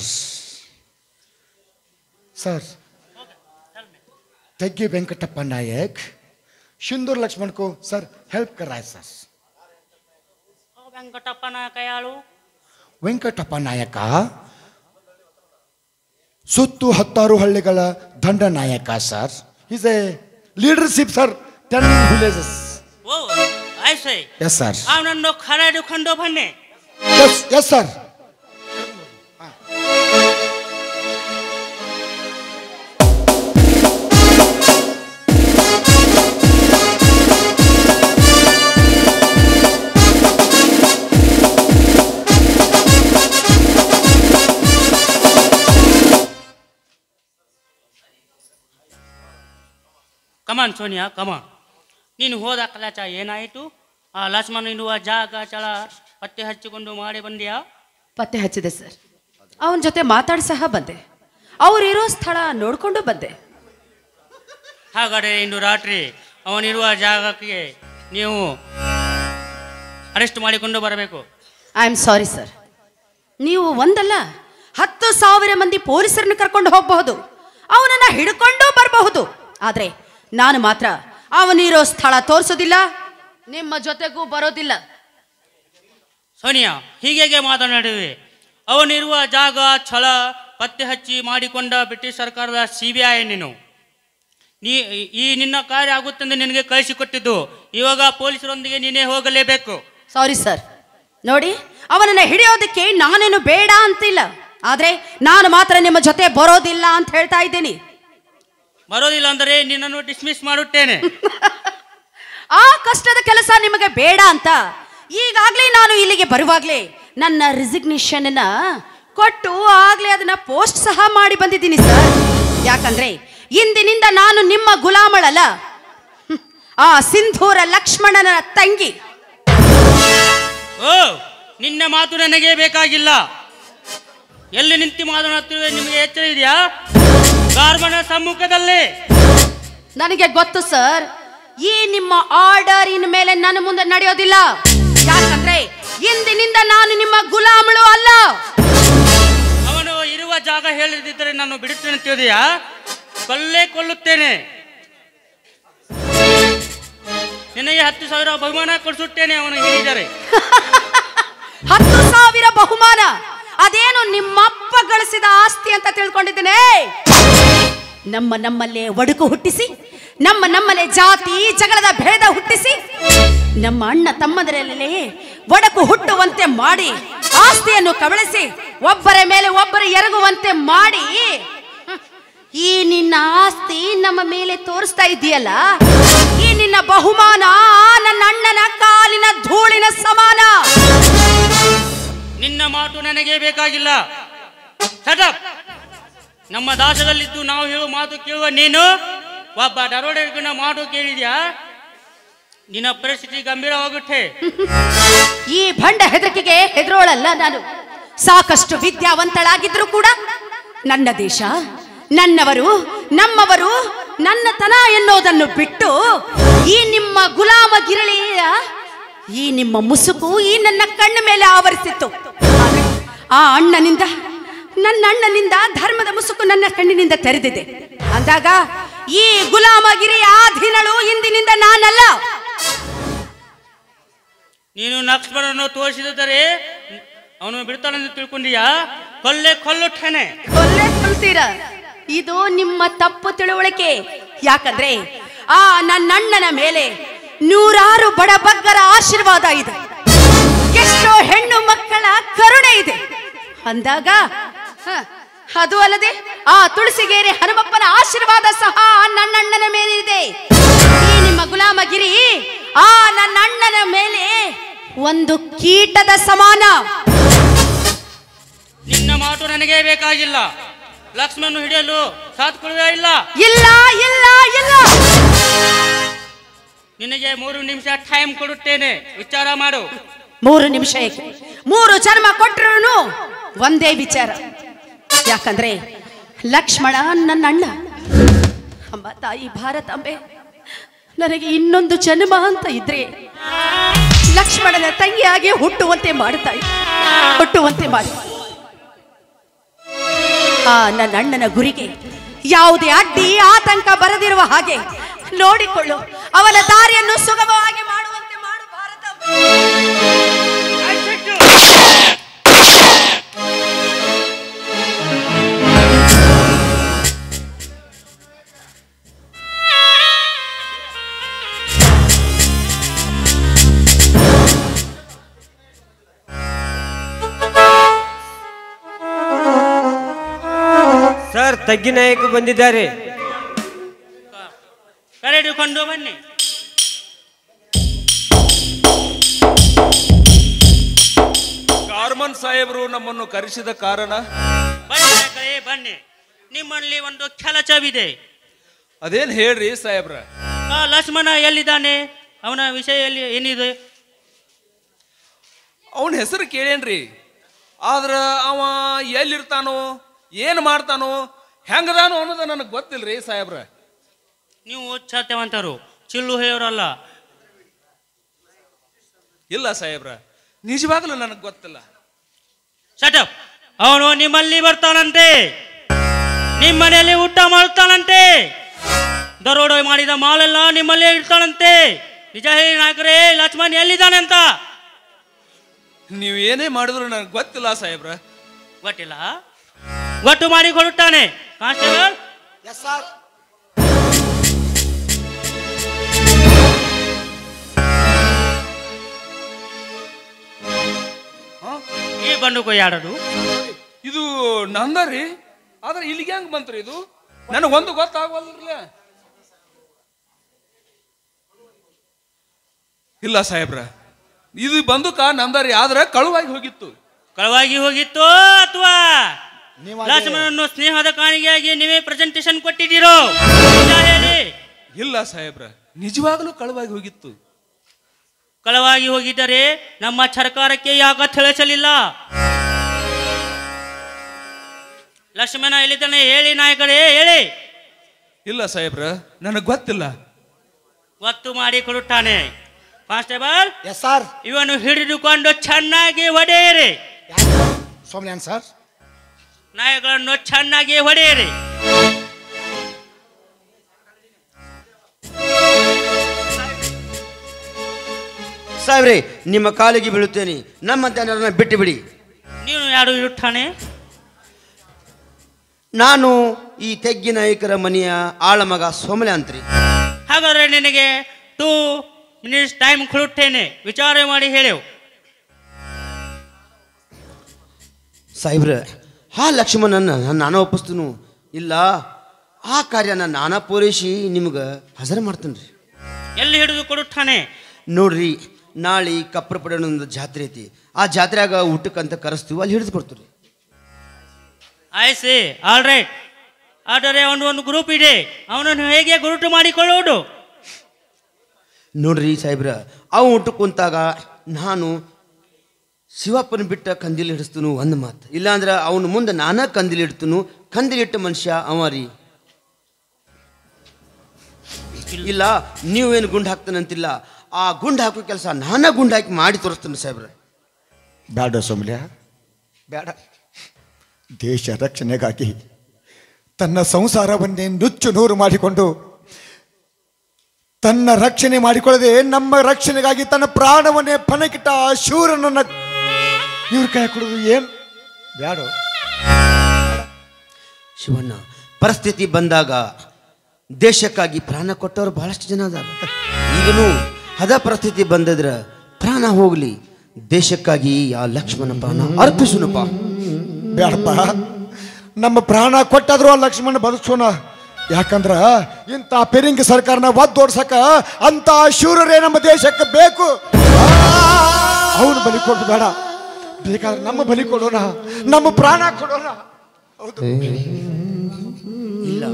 सर तग्गी वेंकटप्पा नायक सिंदूर लक्ष्मण को सर हेल्प कर रहा है सर. ವೆಂಕಟಪ್ಪನ ಕೈಯಾಳು ವೆಂಕಟಪ್ಪ ನಾಯಕ ಸುತ್ತು 16 ಹಳ್ಳಿಗಳ ದಂಡ ನಾಯಕ sir. Is a leadership sir 10 villages. Oh I say yes sir. ಅವನನ್ನು ಖರಾಡು ಖಂಡೋ ಬನ್ನೆ. Yes yes sir. Come on Sonia come on. ನೀನು ಹೋದ ಕಲಾಚ ಏನಾಯಿತು? ಆ ಲಕ್ಷ್ಮಣ ಇರುವ ಜಾಗ ಚಳ ಪತ್ತೆ ಹಚ್ಚಿಕೊಂಡು ಮಾಡಿ ಬಂದ್ಯಾ? ಪತ್ತೆ ಹಚ್ಚಿದೆ ಸರ್. ಅವನ ಜೊತೆ ಮಾತಾಡಿ ಸಹ ಬಂದೆ. ಅವರಿರೋ ಸ್ಥಳ ನೋಡ್ಕೊಂಡು ಬಂದೆ. ಹಾಗಾದರೆ ಇಂದು ರಾತ್ರಿ ಅವನಿರುವ ಜಾಗಕ್ಕೆ ನೀವು ಅರೆಸ್ಟ್ ಮಾಡಿಕೊಂಡು ಬರಬೇಕು. I am sorry sir. ನೀವು ಒಂದಲ್ಲ 10,000 ಮಂದಿ ಪೊಲೀಸರನ್ನು ಕರ್ಕೊಂಡು ಹೋಗಬಹುದು, ಅವನನ್ನ ಹಿಡ್ಕೊಂಡು ಬರಬಹುದು. ಆದರೆ ನಾನು ಮಾತ್ರ ಅವನಿರೋ ಸ್ಥಳ ತೋರಿಸೋದಿಲ್ಲ, ನಿಮ್ಮ ಜೊತೆಗೂ ಬರೋದಿಲ್ಲ. ಸೋನಿಯಾ ಹೀಗೆ ಮಾತನಾಡುವೆ? ಅವನಿರುವ ಜಾಗ ಛಳ ಪತ್ತೆ ಹಚ್ಚಿ ಮಾಡಿಕೊಂಡ ಬ್ರಿಟಿಷ್ ಸರ್ಕಾರದ CBI ನೀನು. ಈ ನಿನ್ನ ಕಾರ್ಯ ಆಗುತ್ತೆಂದು ನಿನಗೆ ಕಳಿಸಿಕೊಟ್ಟಿದ್ದು. ಇವಾಗ ಪೊಲೀಸರೊಂದಿಗೆ ನೀನೇ ಹೋಗಲೇಬೇಕು. Sorry sir. ನೋಡಿ, ಅವನನ್ನ ಹಿಡಿಯೋದಕ್ಕೆ ನಾನೇನು ಬೇಡ ಅಂತಿಲ್ಲ, ಆದ್ರೆ ನಾನು ಮಾತ್ರ ನಿಮ್ಮ ಜೊತೆ ಬರೋದಿಲ್ಲ ಅಂತ ಹೇಳ್ತಾ ಇದ್ದೀನಿ. ಬರೋದಿಲ್ಲ ಅಂದರೆ ನಿನ್ನನ್ನು ಡಿಸ್ಮಿಸ್ ಮಾಡುತ್ತೇನೆ. ಆ ಕಷ್ಟದ ಕೆಲಸ ನಿಮಗೆ ಬೇಡ ಅಂತ ಈಗಾಗಲೇ ನಾನು ಇಲ್ಲಿಗೆ ಬರುವಾಗಲೇ ನನ್ನ ರಿಸಿಗ್ನೇಷನ್ ಕೊಟ್ಟು ಆಗ್ಲೇ ಅದನ್ನ ಪೋಸ್ಟ್ ಸಹ ಮಾಡಿ ಬಂದಿದ್ದೀನಿ ಸರ್. ಯಾಕಂದ್ರೆ ಇಂದಿನಿಂದ ನಾನು ನಿಮ್ಮ ಗುಲಾಮಳಲ್ಲ, ಆ ಸಿಂಧೂರ ಲಕ್ಷ್ಮಣನ ತಂಗಿ. ಓ ನಿನ್ನ ಮಾತು ನನಗೆ ಬೇಕಾಗಿಲ್ಲ. ಎಲ್ಲಿ ನಿಂತು ಮಾತನಾಡುತ್ತಿರುವೆ ನಿಮಗೆ ಎಚ್ಚರ ಇದೆಯಾ? ಗಾರ್ಮನ ಸಮ್ಮುಖದಲ್ಲಿ. ನನಗೆ ಗೊತ್ತು ಸರ್, ಈ ನಿಮ್ಮ ಆರ್ಡರ್ ಇನ್ ಮೇಲೆ ನನ್ನ ಮುಂದೆ ನಡೆಯೋದಿಲ್ಲ. ಯಾಕಂದ್ರೆ ಇಂದಿನಿಂದ ನಾನು ನಿಮ್ಮ ಗುಲಾಮಳು ಅಲ್ಲ. ಅವನು ಇರುವ ಜಾಗ ಹೇಳಿದ್ದರೆ ನಾನು ಬಿಡುತ್ತೇನೆ ತಿಳಿದೆಯಾ? ಕೊಲ್ಲುತ್ತೇನೆ. ನಿನಗೆ 10,000 ಬಹುಮಾನ ಕೊಡಿಸುತ್ತೇನೆ ಅವನು ಹೇಳಿದರೆ. 10,000 ಬಹುಮಾನ? ಅದೇನು ನಿಮ್ಮಪ್ಪ ಗಳಿಸಿದ ಆಸ್ತಿ ಅಂತ ತಿಳ್ಕೊಂಡಿದ್ದೇನೆ? ನಮ್ಮಲ್ಲೇ ಒಡುಕು ಹುಟ್ಟಿಸಿ, ನಮ್ಮಲ್ಲೇ ಜಾತಿ ಜಗಳದ ಭೇದ ಹುಟ್ಟಿಸಿ, ನಮ್ಮ ಅಣ್ಣ ತಮ್ಮದರಲ್ಲೇ ಒಡಕು ಹುಟ್ಟುವಂತೆ ಮಾಡಿ, ಆಸ್ತಿಯನ್ನು ಕಬಳಿಸಿ ಒಬ್ಬರ ಮೇಲೆ ಒಬ್ಬರು ಎರಗುವಂತೆ ಮಾಡಿ, ಈ ನಿನ್ನ ಆಸ್ತಿ ನಮ್ಮ ಮೇಲೆ ತೋರಿಸ್ತಾ ಇದೆಯಲ್ಲ, ಈ ನಿನ್ನ ಬಹುಮಾನ ನನ್ನ ಅಣ್ಣನ ಕಾಲಿನ ಧೂಳಿನ ಸಮಾನ. ನಿನ್ನ ಮಾತು ನನಗೆ ಬೇಕಾಗಿಲ್ಲ. ಶಟಪ್. ನಮ್ಮ ದಾಸದಲ್ಲಿದ್ದು ನಾವು ಹೇಳುವ ಮಾತು ಕೇಳುವ ನೀನು ಒಬ್ಬ ದರೋಡೆಗನ ಮಾತು ಕೇಳಿದ್ಯಾ? ನಿನ್ನ ಪರಿಸ್ಥಿತಿ ಗಂಭೀರವಾಗುತ್ತೆ. ಈ ಭಂಡ ಹೆದರಿಕೆಗೆ ಹೆದರೋಳಲ್ಲ ನಾನು. ಸಾಕಷ್ಟು ವಿದ್ಯಾವಂತಳಾಗಿದ್ರು ಕೂಡ ನನ್ನ ದೇಶ, ನನ್ನವರು, ನಮ್ಮವರು, ನನ್ನತನ ಎನ್ನುವುದನ್ನು ಬಿಟ್ಟು ಈ ನಿಮ್ಮ ಗುಲಾಮ ಗಿರಳಿಯ ಈ ನಿಮ್ಮ ಮುಸುಕು ಈ ನನ್ನ ಕಣ್ಣ ಮೇಲೆ ಆವರಿಸಿತ್ತು. ಆ ಅಣ್ಣನಿಂದ, ನನ್ನ ಅಣ್ಣನಿಂದ ಧರ್ಮದ ಮುಸುಕು ನನ್ನ ಕಣ್ಣಿನಿಂದ ತೆರೆದಿದೆ ಅಂದಾಗ ಈ ಗುಲಾಮಗಿರಿಯ ಅಧೀನಳು ಇಂದಿನಿಂದ ನಾನಲ್ಲ. ನೀನು ಲಕ್ಷ್ಮಣನನ್ನು ತೋರಿಸಿದರೆ ಅವನು ಬಿಡ್ತಾನೆಂದು ತಿಳ್ಕೊಂಡಿಯಾ? ಕೊಲ್ಲುತ್ತೇನೆ. ಕೊಲ್ತೀರ? ಇದು ನಿಮ್ಮ ತಪ್ಪು ತಿಳುವಳಿಕೆ. ಯಾಕಂದ್ರೆ ಆ ನನ್ನಣ್ಣನ ಮೇಲೆ ನೂರಾರು ಬಡಬಗ್ಗರ ಆಶೀರ್ವಾದ ಇದೆ, ಎಷ್ಟೋ ಹೆಣ್ಣು ಮಕ್ಕಳ ಕರುಣೆ ಇದೆ ಅಂದಾಗ ಅದು ಅಲ್ಲದೆ ಆ ತುಳಸಿಗೇರಿ ಹನುಮಪ್ಪನ ಆಶೀರ್ವಾದ ಸಹ ನನ್ನಣ್ಣನ ಮೇಲೆ ಇದೆ. ಈ ನಿಮ್ಮ ಗುಲಾಮಗಿರಿ ಆ ನನ್ನಣ್ಣನ ಮೇಲೆ ಒಂದು ಕೀಟದ ಸಮಾನ. ನಿನ್ನ ಮಾತು ನನಗೆ ಬೇಕಾಗಿಲ್ಲ. ಲಕ್ಷ್ಮಣ ಹಿಡಿಯಲು ಸಾತ್ಕೊಳ್ಳುವ ಇಲ್ಲ. ಇಲ್ಲ ಇಲ್ಲ ಇಲ್ಲ. ನಿನಗೆ 3 ನಿಮಿಷ ಟೈಮ್ ಕೊಡುತ್ತೇನೆ, ವಿಚಾರ ಮಾಡು. 3 ನಿಮಿಷ 3 ಜನ್ಮ ಕೊಟ್ಟರು ಒಂದೇ ವಿಚಾರ. ಯಾಕಂದ್ರೆ ಲಕ್ಷ್ಮಣ ನನ್ನ ಅಣ್ಣ. ಅಮ್ಮ ತಾಯಿ ಭಾರತಾಂಬೆ ನನಗೆ ಇನ್ನೊಂದು ಜನ್ಮ ಅಂತ ಇದ್ರೆ ಲಕ್ಷ್ಮಣನ ತಂಗಿಯಾಗಿ ಹುಟ್ಟುವಂತೆ ಮಾಡಿ ಆ ನನ್ನ ಅಣ್ಣನ ಗುರಿಗೆ ಯಾವುದೇ ಅಡ್ಡಿ ಆತಂಕ ಬರದಿರುವ ಹಾಗೆ ನೋಡಿಕೊಳ್ಳು. ಅವನ ದಾರಿಯನ್ನು ಸುಗಮವಾಗಿ ಮಾಡುವಂತೆ ಮಾಡು ಭಾರತಾಂಬೆ. ಸರ್, ತಗ್ಗಿ ನಾಯಕ ಬಂದಿದ್ದಾರೆ. ಕರೆದುಕೊಂಡು ಬನ್ನಿ. ಕಾರ್ಮನ್ ಸಾಹೇಬರು ನಮ್ಮನ್ನು ಕರೆಸಿದ ಕಾರಣ? ಬನ್ನಿ, ನಿಮ್ಮಲ್ಲಿ ಒಂದು ಕೆಲಸವಿದೆ. ಅದೇನ್ ಹೇಳ್ರಿ ಸಾಹೇಬ್ರ? ಲಕ್ಷ್ಮಣ ಎಲ್ಲಿದ್ದಾನೆ? ಅವನ ವಿಷಯ ಏನಿದೆ? ಅವನ ಹೆಸರು ಕೇಳೇನ್ರಿ, ಆದ್ರ ಅವ ಎಲ್ಲಿರ್ತಾನೋ, ಏನ್ ಮಾಡ್ತಾನೋ, ಹೆಂಗದಾನೋ ಅನ್ನೋದು ನನಗೆ ಗೊತ್ತಿಲ್ರಿ ಸಾಹೇಬ್ರ. ನೀವು ಸತ್ಯವಂತರು, ಚಿಲ್ಲು ಹೇಳೋರಲ್ಲ. ಇಲ್ಲ ಸಾಹೇಬ್ರ, ನಿಜವಾಗ್ಲೂ ನನಗೆ ಗೊತ್ತಿಲ್ಲ. ಶಟಪ್. ಅವನು ನಿಮ್ಮಲ್ಲಿ ಬರ್ತಾನಂತೆ, ನಿಮ್ಮನೆಯಲ್ಲಿ ಊಟ ಮಾಡ್ತಾನಂತೆ, ದರೋಡೆ ಮಾಡಿದ ಮಾಲೆಲ್ಲ ನಿಮ್ಮಲ್ಲೇ ಇಡ್ತಾನಂತೆ. ನಿಜ ಹೇಳಿ ನಾಯಕರೇ, ಲಕ್ಷ್ಮಣ್ ಎಲ್ಲಿದ್ದಾನೆ ಅಂತ? ನೀವು ಏನೇ ಮಾಡಿದ್ರು ನನಗೆ ಗೊತ್ತಿಲ್ಲ ಸಾಹೇಬ್ರ. ಗೊತ್ತಿಲ್ಲ? ಗೊತ್ತು ಮಾಡಿಕೊಳ್ಳುತ್ತಾನೆ. ಕಾನ್ಸ್ಟೇಬಲ್. Yes sir. ಈ ಬಂಡು ಕೊಯ್ಯಾಡೋದು ಇದು ನಂದರಿ, ಆದ್ರೆ ಇಲ್ಲಿಗೆ ಹೆಂಗ್ ಬಂತ್ರಿ ಇದು? ನನಗೊಂದು ಗೊತ್ತಾಗವಲ್ರಲ್ಲ. ಇಲ್ಲ ಸಾಹೇಬ್ರ, ಇದು ಬಂದುಕ ನಂದರಿ, ಆದ್ರೆ ಕಳುವಾಗಿ ಹೋಗಿತ್ತು. ಕಳುವಾಗಿ ಹೋಗಿತ್ತು ಅಥವಾ ಲಕ್ಷ್ಮಣನನ್ನು ಸ್ನೇಹದ ಕಾಣಿಕೆಯಾಗಿ ನೀವೇ ಪ್ರೆಸೆಂಟೇಶನ್ ಕೊಟ್ಟಿದ್ದೀರೋ? ಹೇಳಿ. ಇಲ್ಲ ಸಾಹೇಬ್ರ, ನಿಜವಾಗ್ಲೂ ಕಳುವಾಗಿ ಹೋಗಿತ್ತು. ಕಳವಾಗಿ ಹೋಗಿದ್ದರೆ ನಮ್ಮ ಸರ್ಕಾರಕ್ಕೆ ಯಾಕ ತಿಳಿಸಲಿಲ್ಲ? ಲಕ್ಷ್ಮಣ ಎಲ್ಲಿದ್ದಾನೆ ಹೇಳಿ ನಾಯಕರೇ, ಹೇಳಿ. ಇಲ್ಲ ಸಾಹೇಬ್ರ, ನನಗೆ ಗೊತ್ತಿಲ್ಲ. ಗೊತ್ತು ಮಾಡಿ ಕೊಡುತ್ತಾನೆ. ಕಾನ್ಸ್ಟೇಬಲ್. Yes sir. ಇವನು ಹಿಡಿದುಕೊಂಡು ಚೆನ್ನಾಗಿ ಹೊಡೆಯಿರಿ. ಸೋಮಣ್ಣ ಸರ್. ನಾಯಕರನ್ನು ಚೆನ್ನಾಗಿ ಹೊಡೆಯಿರಿ. ಸಾಹೇಬ್ರೆ, ನಿಮ್ಮ ಕಾಲಿಗೆ ಬೀಳುತ್ತೇನೆ, ನಮ್ಮಂತೆ ಜನರನ್ನ ಬಿಟ್ಟು ಬಿಡಿ. ನೀನು ಯಾರು ಇರುತ್ತಾನೆ? ನಾನು ಈ ತೆಗ್ಗಿ ನಾಯಕರ ಮನೆಯ ಆಳಮಗ ಸೋಮಲೆ ಅಂತ್ರಿ. ಹಾಗಾದ್ರೆ ನಿನಗೆ 2 ಮಿನಿಟ್ಸ್ ಟೈಮ್ ಕೊಡುತ್ತೇನೆ, ವಿಚಾರ ಮಾಡಿ ಹೇಳು. ಸಾಹೇಬ್ರೆ, ಆ ಲಕ್ಷ್ಮಣನ ನಾನು ಒಪ್ಪಿಸ್ತನು. ಇಲ್ಲ, ಆ ಕಾರ್ಯನ ನಾನಾ ಪೂರೈಸಿ ನಿಮ್ಗೆ ಹಜರ ಮಾಡ್ತೇನೆ ರೀ. ಎಲ್ಲಿ ಹಿಡಿದು ಕೊಡುತ್ತಾನೆ? ನೋಡ್ರಿ, ನಾಳೆ ಕಪ್ರ ಪಡೋಣದ ಜಾತ್ರೆ ಐತಿ. ಆ ಜಾತ್ರೆಯಾಗ ಊಟಕ್ಕಂತ ಕರೆಸ್ತೀವಿ, ಅಲ್ಲಿ ಹಿಡಿದು ಕೊಡ್ತೀವಿ. ಆಯ್ಸಿ, ಆಲ್ ರೈಟ್. ಆದರೆ ಅವನು ಒಂದು ಗ್ರೂಪ್ ಇದೆ, ಅವನನ್ನು ಹೇಗೆ ಗುರುತು ಮಾಡಿಕೊಳ್ಳುವುದು? ನೋಡ್ರಿ ಸಾಹೇಬ್ರ ಅವು ಊಟ ಕುಂತಾಗ ನಾನು ಶಿವಪ್ಪನ ಬಿಟ್ಟ ಕಂದಿಲ್ ಹಿಡಿಸ್ತನು ಒಂದು ಮಾತು, ಇಲ್ಲಾಂದ್ರೆ ಅವನ ಮುಂದೆ ನಾನ ಕಂದಿಲ್ ಇಡ್ತನು. ಕಂದಿಲಿಟ್ಟ ಮನುಷ್ಯ ಅವ ರೀ. ಇಲ್ಲ ನೀವೇನು ಗುಂಡು ಹಾಕ್ತಾನಂತಿಲ್ಲ, ಆ ಗುಂಡು ಹಾಕೋ ಕೆಲಸ ನಾನ ಗುಂಡು ಹಾಕಿ ಮಾಡಿ ತೋರಿಸ್ತೇನೆ ಸಾಹೇಬ್ರ. ಬೇಡ ಸೋಮಲ್ಯ, ಬೇಡ. ದೇಶ ರಕ್ಷಣೆಗಾಗಿ ತನ್ನ ಸಂಸಾರವನ್ನೇ ನುಚ್ಚು ನೂರು ಮಾಡಿಕೊಂಡು ತನ್ನ ರಕ್ಷಣೆ ಮಾಡಿಕೊಳ್ಳದೆ ನಮ್ಮ ರಕ್ಷಣೆಗಾಗಿ ತನ್ನ ಪ್ರಾಣವನ್ನೇ ಪಣಕ್ಕಿಟ್ಟ ಆ ಶೂರನನ್ನ ಇವ್ರ ಕೈ ಕೊಡೋದು ಏನು ಬೇಡ. ಶಿವಣ್ಣ, ಪರಿಸ್ಥಿತಿ ಬಂದಾಗ ದೇಶಕ್ಕಾಗಿ ಪ್ರಾಣ ಕೊಟ್ಟವರು ಬಹಳಷ್ಟು ಜನ ಅದಾರ. ಈಗಲೂ ಹದ ಪರಿಸ್ಥಿತಿ ಬಂದಿದ್ರ ಪ್ರಾಣ ಹೋಗ್ಲಿ, ದೇಶಕ್ಕಾಗಿ ಆ ಲಕ್ಷ್ಮಣ ಪ್ರಾಣ ಅರ್ಪಿಸೋಣಪ್ಪ. ಬೇಡಪ್ಪ, ನಮ್ಮ ಪ್ರಾಣ ಕೊಟ್ಟಾದ್ರೂ ಆ ಲಕ್ಷ್ಮಣ ಬದುಕ್ಸೋಣ. ಯಾಕಂದ್ರ ಇಂಥ ಪೆರಿಂಗಿ ಸರ್ಕಾರನ ಒದ್ದೋಡ್ಸಕ ಅಂತ ಶೂರರೇ ನಮ್ಮ ದೇಶಕ್ಕೆ ಬೇಕು. ಅವನು ಬಲಿ ಕೊಡು ಬೇಡ, ಬೇಕಾದ್ರೆ ನಮ್ಮ ಬಲಿ ಕೊಡೋಣ, ನಮ್ಮ ಪ್ರಾಣ ಕೊಡೋಣ. ಹೌದು, ಇಲ್ಲ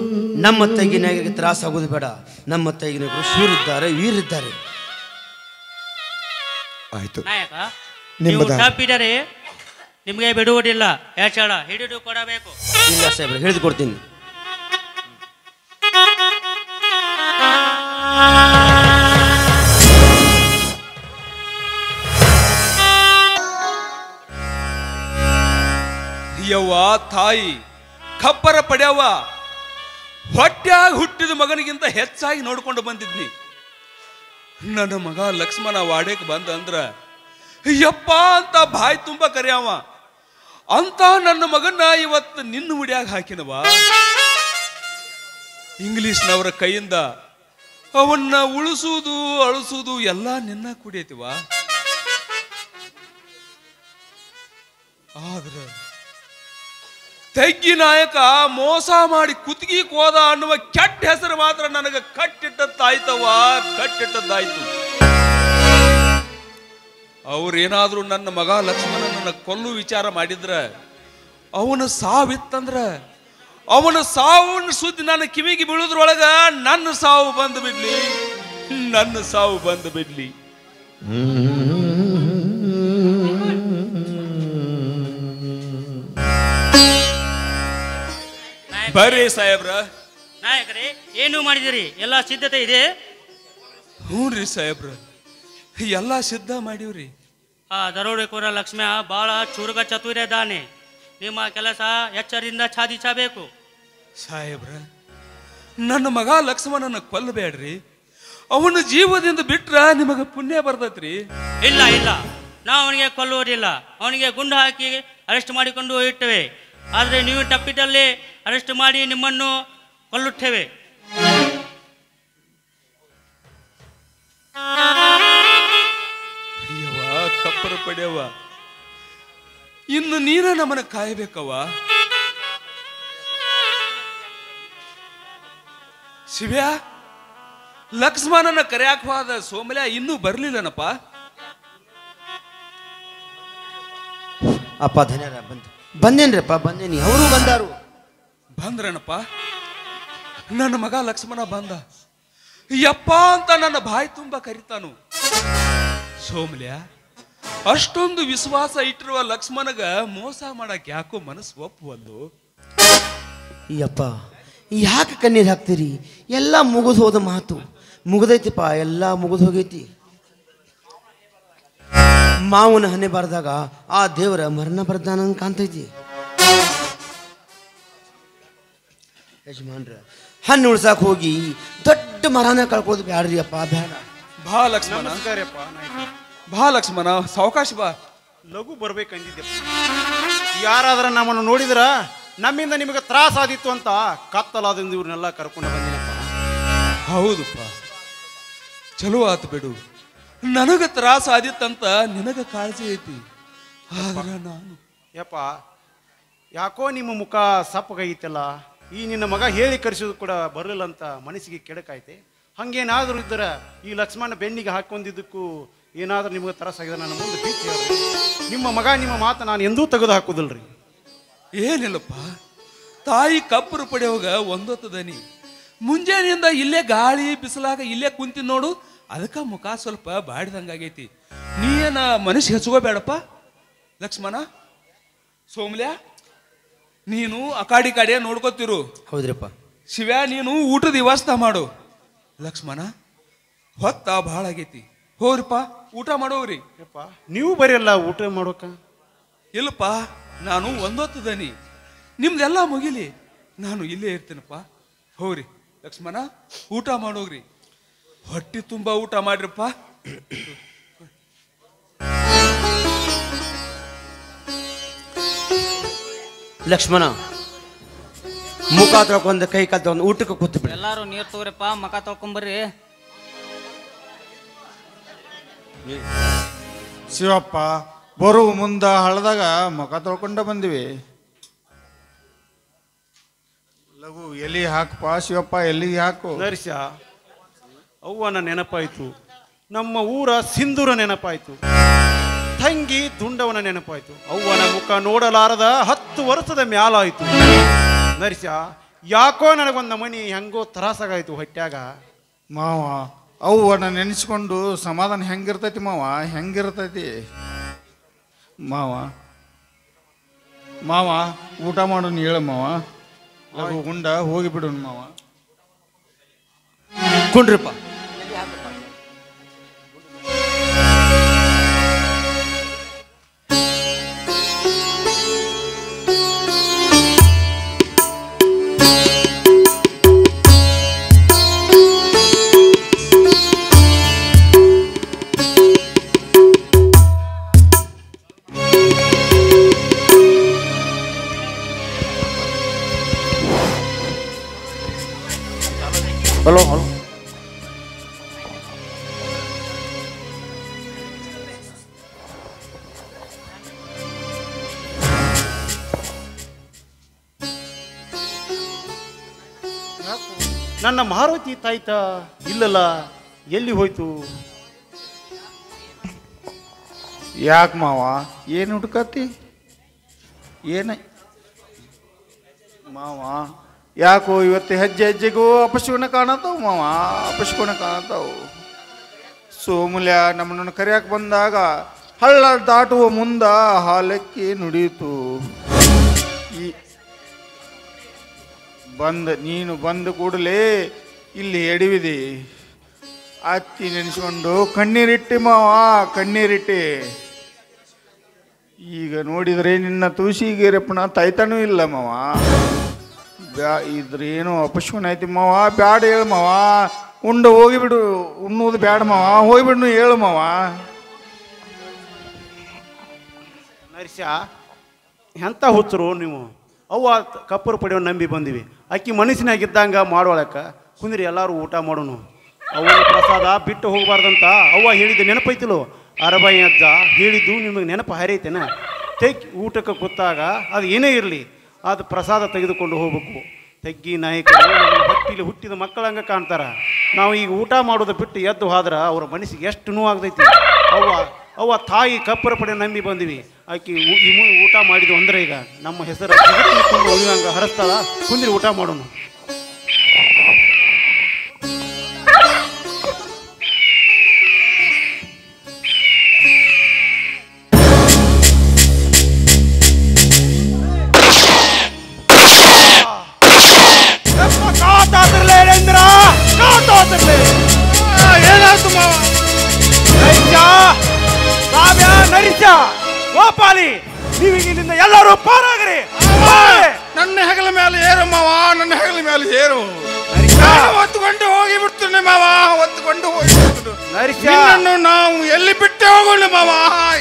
ನಮ್ಮ ತೈಗಿನಾಗ ತ್ರಾಸ ಆಗೋದು ಬೇಡ. ನಮ್ಮ ತೈಗಿನಾಗರು ಶೂರಿದ್ದಾರೆ, ವೀರಿದ್ದಾರೆ. ಆಯ್ತು, ನಾಯಕ ನೀವು ತಪ್ಪಿದರೆ ನಿಮಗೆ ಬಿಡುವುದಿಲ್ಲ. ಯಾಚಳ ಹಿಡಿದು ಕೊಡಬೇಕು. ಇಲ್ಲ ಸಾಹೇಬ್ರೆ, ಹಿಡಿದು ಕೊಡ್ತೀನಿ. ಯವ್ವ ತಾಯಿ ಖಬ್ಬರ ಪಡ್ಯವ, ಹೊಟ್ಟ್ಯಾಗ ಹುಟ್ಟಿದ ಮಗನಿಗಿಂತ ಹೆಚ್ಚಾಗಿ ನೋಡ್ಕೊಂಡು ಬಂದಿದ್ನಿ. ನನ್ನ ಮಗ ಲಕ್ಷ್ಮಣ ವಾಡೇಕ್ ಬಂದ ಅಂದ್ರ ಯಪ್ಪ ಅಂತ ಬಾಯಿ ತುಂಬ ಕರೆಯವ. ಅಂತ ನನ್ನ ಮಗನ್ನ ಇವತ್ತು ನಿನ್ನ ಮುಡಿಯಾಗ ಹಾಕಿನವ. ಇಂಗ್ಲಿಷ್ನವರ ಕೈಯಿಂದ ಅವನ್ನ ಉಳಿಸುವುದು ಅಳಿಸುವುದು ಎಲ್ಲ ನಿನ್ನ ಕುಡಿಯತಿವ. ಆದ್ರ ತೆಗ್ಗಿ ನಾಯಕ ಮೋಸ ಮಾಡಿ ಕುತ್ತಿಗೆ ಹೋದ ಅನ್ನುವ ಕೆಟ್ಟ ಹೆಸರು ಮಾತ್ರ ನನಗೆ ಕಟ್ಟಿಟ್ಟದ್ದಾಯ್ತವ, ಕಟ್ಟಿಟ್ಟದ್ದಾಯ್ತು. ಅವ್ರೇನಾದ್ರೂ ನನ್ನ ಮಗ ಲಕ್ಷ್ಮಣನನ್ನ ಕೊಲ್ಲು ವಿಚಾರ ಮಾಡಿದ್ರ, ಅವನ ಸಾವಿತ್ತಂದ್ರ ಅವನ ಸಾವನ್ನ ಸುದ್ದಿ ನನ್ನ ಕಿವಿಗೆ ಬೀಳುದ್ರೊಳಗ ನನ್ನ ಸಾವು ಬಂದು ಬಿಡ್ಲಿ, ನನ್ನ ಸಾವು ಬಂದು ಬಿಡ್ಲಿ. ಬರ್ರಿ ಸಾಹೇಬ್ರ. ನಾಯಕರೇ, ಏನು ಮಾಡಿದಿರಿ? ಎಲ್ಲ ಸಿದ್ಧತೆ ಇದೆ? ಹ್ಞೂ ರೀ ಸಾಹೇಬ್ರ, ಎಲ್ಲ ಸಿದ್ಧ ಮಾಡೀವ್ರಿ. ಆ ದರೋಡೆಕೋರ ಲಕ್ಷ್ಮ್ಯ ಬಹಳ ಚುರುಗ ಚತುರ ಇದ್ದಾನೆ. ನಿಮ್ಮ ಕೆಲಸ ಎಚ್ಚರಿಂದ ಸಾಧಿಸಬೇಕು. ಸಾಹೇಬ್ರ, ನನ್ನ ಮಗ ಲಕ್ಷ್ಮಣನ ಕೊಲ್ಲಬೇಡ್ರಿ. ಅವನ ಜೀವದಿಂದ ಬಿಟ್ರ ನಿಮಗೆ ಪುಣ್ಯ ಬರ್ತೈತ್ರಿ. ಇಲ್ಲ ಇಲ್ಲ, ನಾವು ಅವನಿಗೆ ಕೊಲ್ಲುವುದಿಲ್ಲ. ಅವನಿಗೆ ಗುಂಡು ಹಾಕಿ ಅರೆಸ್ಟ್ ಮಾಡಿಕೊಂಡು ಇಟ್ಟೇವೆ. ಆದರೆ ನೀವು ತಪ್ಪಿದಲ್ಲಿ ಅರೆಸ್ಟ್ ಮಾಡಿ ನಿಮ್ಮನ್ನು ಕೊಲ್ಲುತ್ತೇವೆ. ಕಪ್ಪರ ಪಡೆಯವ, ಇನ್ನು ನೀನ ನಮ್ಮನ್ನ ಕಾಯಬೇಕವ. ಶಿವ್ಯಾ, ಲಕ್ಷ್ಮಣನ ಕರೆಯಾಕ ಹೋದ ಸೋಮಲ್ಯ ಇನ್ನೂ ಬರ್ಲಿಲ್ಲನಪ್ಪ. ಅಪ್ಪ ಧನ್ಯರ ಬಂದೇನ್ರಪ್ಪ, ಬಂದೇನಿ. ಅವರು ಬಂದಾರು. ಬಂದ್ರನಪ್ಪ. ನನ್ನ ಮಗ ಲಕ್ಷ್ಮಣ ಬಂದ. ಯಪ್ಪ ಅಂತ ನನ್ನ ಬಾಯಿ ತುಂಬ ಕರಿತಾನು. ಸೋಮಲ್ಯ, ಅಷ್ಟೊಂದು ವಿಶ್ವಾಸ ಇಟ್ಟಿರುವ ಲಕ್ಷ್ಮಣಗ ಮೋಸ ಮಾಡಕ್ ಯಾಕೋ ಮನಸ್ಸು ಒಪ್ಪುವಲ್ಲು. ಯಪ್ಪ, ಯಾಕೆ ಕಣ್ಣೀರು ಹಾಕ್ತೀರಿ? ಎಲ್ಲ ಮುಗಿದು ಹೋದ ಮಾತು ಮುಗಿದೈತಿಪ್ಪ, ಎಲ್ಲ ಮುಗಿದು ಹೋಗೈತಿ. ಮಾವನ ಹಣೆ ಬಾರ್ದಾಗ ಆ ದೇವರ ಮರಣ ಬರ್ದಾನಂಗೆ ಕಾಣ್ತೈತಿ. ಯಜಮಾನ್ರ, ಹಣ್ಣು ಉಳ್ಸಾಕ್ ಹೋಗಿ ದೊಡ್ಡ ಮರನ ಕಳ್ಕೋದು ಬ್ಯಾಡ್ರಿ ಅಪ್ಪ, ಬೇಡ. ಬಾ ಲಕ್ಷ್ಮಣ, ಬಾ ಲಕ್ಷ್ಮಣ, ಸಾವಕಾಶ ಬಾ. ಲಘು ಬರ್ಬೇಕಂದಿದ್ದೆ. ಯಾರಾದ್ರ ನಮ್ಮನ್ನು ನೋಡಿದ್ರ ನಮ್ಮಿಂದ ನಿಮಗೆ ತ್ರಾಸ ಆದಿತ್ತು ಅಂತ ಕತ್ತಲಾದಿಂದ ಇವ್ರನ್ನೆಲ್ಲ ಕರ್ಕೊಂಡು ಬಂದಿನಪ್ಪ. ಹೌದಪ್ಪ, ಚಲೋ ಆತು ಬಿಡು. ನನಗ ತ್ರಾಸ ಆದಿತ್ತಂತ ನಿನಗ ಕಾಳಜಿ ಐತಿ. ಆದ್ರೆ ನಾನು ಯಪ್ಪ, ಯಾಕೋ ನಿಮ್ಮ ಮುಖ ಸಪ್ಪಗೈತಲ್ಲ. ಈ ನಿನ್ನ ಮಗ ಹೇಳಿ ಕರೆಸೋದು ಕೂಡ ಬರಲಿಲ್ಲ ಅಂತ ಮನಸ್ಸಿಗೆ ಕೆಡಕಾಯ್ತೆ. ಹಂಗೇನಾದ್ರೂ ಇದ್ದರೆ ಈ ಲಕ್ಷ್ಮಣ ಬೆನ್ನಿಗೆ ಹಾಕೊಂಡಿದ್ದಕ್ಕೂ ಏನಾದ್ರೂ ನಿಮಗೆ ತ್ರಾಸಾಗಿದೆ ನನ್ನ ಮುಂದೆ ಬೀಚ್ ಹೇಳ್ರಿ. ನಿಮ್ಮ ಮಗ ನಿಮ್ಮ ಮಾತು ನಾನು ಎಂದೂ ತೆಗೆದು ಹಾಕೋದಿಲ್ರಿ. ಏನಿಲ್ಲಪ್ಪ, ತಾಯಿ ಕಬ್ಬರು ಪಡೆಯುವಾಗ ಒಂದೊತ್ತು ದನಿ. ಮುಂಜಾನೆಯಿಂದ ಇಲ್ಲೇ ಗಾಳಿ ಬಿಸಿಲಾಗ ಇಲ್ಲೇ ಕುಂತಿ ನೋಡು, ಅದಕ್ಕೆ ಮುಖ ಸ್ವಲ್ಪ ಬಾಡಿದಂಗಾಗೈತಿ. ನೀನ ಮನಸ್ಸು ಹೆಚ್ಕೋಬೇಡಪ್ಪ ಲಕ್ಷ್ಮಣ. ಸೋಮ್ಲ್ಯ ನೀನು ಅಕಾಡಿ ಕಾಡಿಯ ನೋಡ್ಕೋತಿರು. ಹೌದ್ರಪ್ಪ. ಶಿವ್ಯಾ ನೀನು ಊಟದ ವ್ಯವಸ್ಥೆ ಮಾಡು. ಲಕ್ಷ್ಮಣ ಹೊತ್ತ ಭಾಳ ಆಗೈತಿ, ಹೋಗ್ರಿಪ್ಪ ಊಟ ಮಾಡೋವ್ರಿ. ನೀವು ಬರೆಯಲ್ಲ ಊಟ ಮಾಡೋಕ? ಇಲ್ಲಪ್ಪ, ನಾನು ಒಂದೊತ್ತದನಿ, ನಿಮ್ದೆಲ್ಲ ಮುಗಿಲಿ, ನಾನು ಇಲ್ಲೇ ಇರ್ತೀನಪ್ಪ. ಹೋಗ್ರಿ ಲಕ್ಷ್ಮಣ, ಊಟ ಮಾಡೋಗ್ರಿ, ಹೊಟ್ಟಿ ತುಂಬ ಊಟ ಮಾಡ್ರಿಪ್ಪ. ಲಕ್ಷ್ಮಣ ಮುಖ ತೊಳ್ಕೊಂಡ್ ಕೈ ಕಾಲ್ ತಗೊಂಡು ಊಟಕ್ಕೆ ಕೂತು ಬಿಡಿ. ಎಲ್ಲಾರು ನೀರ್ ತಗೋರಿಪ್ಪ, ಮಕ ತೊಳ್ಕೊಂಬರ್ರಿ. ಶಿವಪ್ಪ ಬರುವ ಮುಂದ ಹಳದಾಗ ಮುಖ ತೊಳ್ಕೊಂಡ ಬಂದಿವಿ. ಲಘು ಎಲ್ಲಿ ಹಾಕಪ್ಪ ಶಿವಪ್ಪ, ಎಲ್ಲಿಗೆ ಹಾಕು. ನರ್ಸ, ಅವ್ವನ ನೆನಪಾಯ್ತು, ನಮ್ಮ ಊರ ಸಿಂಧೂರ ನೆನಪಾಯ್ತು, ತಂಗಿ ದುಂಡವನ ನೆನಪಾಯ್ತು. ಅವ್ವನ ಮುಖ ನೋಡಲಾರದ 10 ವರ್ಷದ ಮ್ಯಾಲಾಯ್ತು. ನರ್ಸ, ಯಾಕೋ ನನಗೊಂದು ಮನಿ ಹೆಂಗೋ ತ್ರಾಸಾಗಾಯ್ತು ಹೊಟ್ಯಾಗ. ಮಾವ ಅವ್ವನ ನೆನೆಸ್ಕೊಂಡು ಸಮಾಧಾನ ಹೆಂಗಿರ್ತೈತಿ ಮಾವ, ಹೆಂಗಿರ್ತೈತಿ ಮಾವ. ಮಾವ ಊಟ ಮಾಡೋನು ಹೇಳ ಮಾವ, ಲಘು ಉಂಡ ಹೋಗಿ ಬಿಡೋನು ಮಾವ. ಕುಂಡ್ರಿಪ್ಪ. Hello hello. ನನ್ನ ಮಾರುತಿ ತಾಯ್ತಾ ಇಲ್ಲಲ್ಲ, ಎಲ್ಲಿ ಹೋಯ್ತು? ಯಾಕೆ ಮಾವ, ಏನು ಹುಡ್ಕತಿ ಏನ ಮಾವ? ಯಾಕೋ ಇವತ್ತು ಹೆಜ್ಜೆ ಹೆಜ್ಜೆಗೂ ಅಪಶಕುನ ಕಾಣತಾವು ಮಾವ, ಅಪಶಕುನ ಕಾಣತಾವು. ಸೋಮುಲ್ಯ ನಮ್ಮನ್ನು ಕರೆಯಕ್ಕೆ ಬಂದಾಗ ಹಳ್ಳ ದಾಟುವ ಮುಂದ ಹಾಲಕ್ಕಿ ನುಡಿಯಿತು. ನೀನು ಬಂದ ಕೂಡಲೇ ಇಲ್ಲಿ ಎಡವಿದಿ. ಅತ್ತಿ ನೆನೆಸ್ಕೊಂಡು ಕಣ್ಣೀರಿಟ್ಟಿ ಮಾವ, ಕಣ್ಣೀರಿಟ್ಟಿ. ಈಗ ನೋಡಿದರೆ ನಿನ್ನ ತುಳಸಿಗೇರಪ್ಪನ ತಾಯ್ತಾನೂ ಇಲ್ಲ ಮಾವ. ಇದ್ರೇನು ಅಪಶಕುನ ಐತಿ ಮಾವ, ಬ್ಯಾಡ ಹೇಳು ಮಾವ. ಉಂಡು ಹೋಗಿಬಿಡು, ಉಣ್ಣುವುದು ಬ್ಯಾಡ ಮಾವ, ಹೋಗಿಬಿಡ್ನು ಹೇಳು ಮಾವ. ನರ್ಸ, ಎಂಥ ಹುಚ್ಚರು ನೀವು. ಅವ್ವ ಕಪ್ಪರು ಪಡೆಯೋ ನಂಬಿ ಬಂದಿವಿ. ಅಕ್ಕಿ ಮನಸ್ಸಿನಾಗಿದ್ದಂಗ ಮಾಡೋಳಕ್ಕ ಕುಂದ್ರಿ, ಎಲ್ಲರೂ ಊಟ ಮಾಡೋನು. ಅವನ ಪ್ರಸಾದ ಬಿಟ್ಟು ಹೋಗಬಾರ್ದಂತ ಅವ್ವ ಹೇಳಿದ್ದು ನೆನಪೈತಿಲು. ಅರಬಾಯಿ ಅಜ್ಜ ಹೇಳಿದ್ದು ನಿಮಗೆ ನೆನಪು ಹರಿತೇನ? ತೆಗ್ ಊಟಕ್ಕೆ ಕೂತಾಗ ಅದು ಏನೇ ಇರಲಿ, ಅದು ಪ್ರಸಾದ ತೆಗೆದುಕೊಂಡು ಹೋಗ್ಬೇಕು. ತೆಗ್ಗಿ ನಾಯಕರು ಹೊಟ್ಟಿಲಿ ಹುಟ್ಟಿದ ಮಕ್ಕಳಂಗೆ ಕಾಣ್ತಾರ. ನಾವು ಈಗ ಊಟ ಮಾಡೋದು ಬಿಟ್ಟು ಎದ್ದು ಹೋದ್ರೆ ಅವ್ರ ಮನಸ್ಸಿಗೆ ಎಷ್ಟು ನೋವಾಗ್ತೈತಿ. ಅವ್ವ ತಾಯಿ ಕಪ್ಪರ ಪಡೆ ನಂಬಿ ಬಂದಿವಿ. ಆಕಿ ಊಟ ಮಾಡಿದ್ವು ಅಂದ್ರೆ ಈಗ ನಮ್ಮ ಹೆಸರು ಉಳಿವಂಗ ಹರಸ್ತಾಳ. ಕುಂದಿರಿ ಊಟ ಮಾಡೋಣ. ಏನಾಯ್ತು ಮಾವ? ಕಾವ್ಯ, ನರಿಸ, ಗೋಪಾಲಿ, ನೀವೀಗ ಇಲ್ಲಿಂದ ಎಲ್ಲರೂ ಪಾರಾಗ್ರಿ. ನನ್ನ ಹೆಗಲ ಮೇಲೆ ಏರು ಮಾವ, ನನ್ನ ಹೆಗಲ ಮೇಲೆ ಏರು. ಒತ್ತುಕೊಂಡು ಹೋಗಿ ಬಿಡ್ತೀನಿ ಮಾವ, ಒತ್ತುಕೊಂಡು ಹೋಗಿ ಬಿಡ್ತೀನಿ. ನಾವು ಎಲ್ಲಿ ಬಿಟ್ಟು ಹೋಗೋಣ ಮಾವ,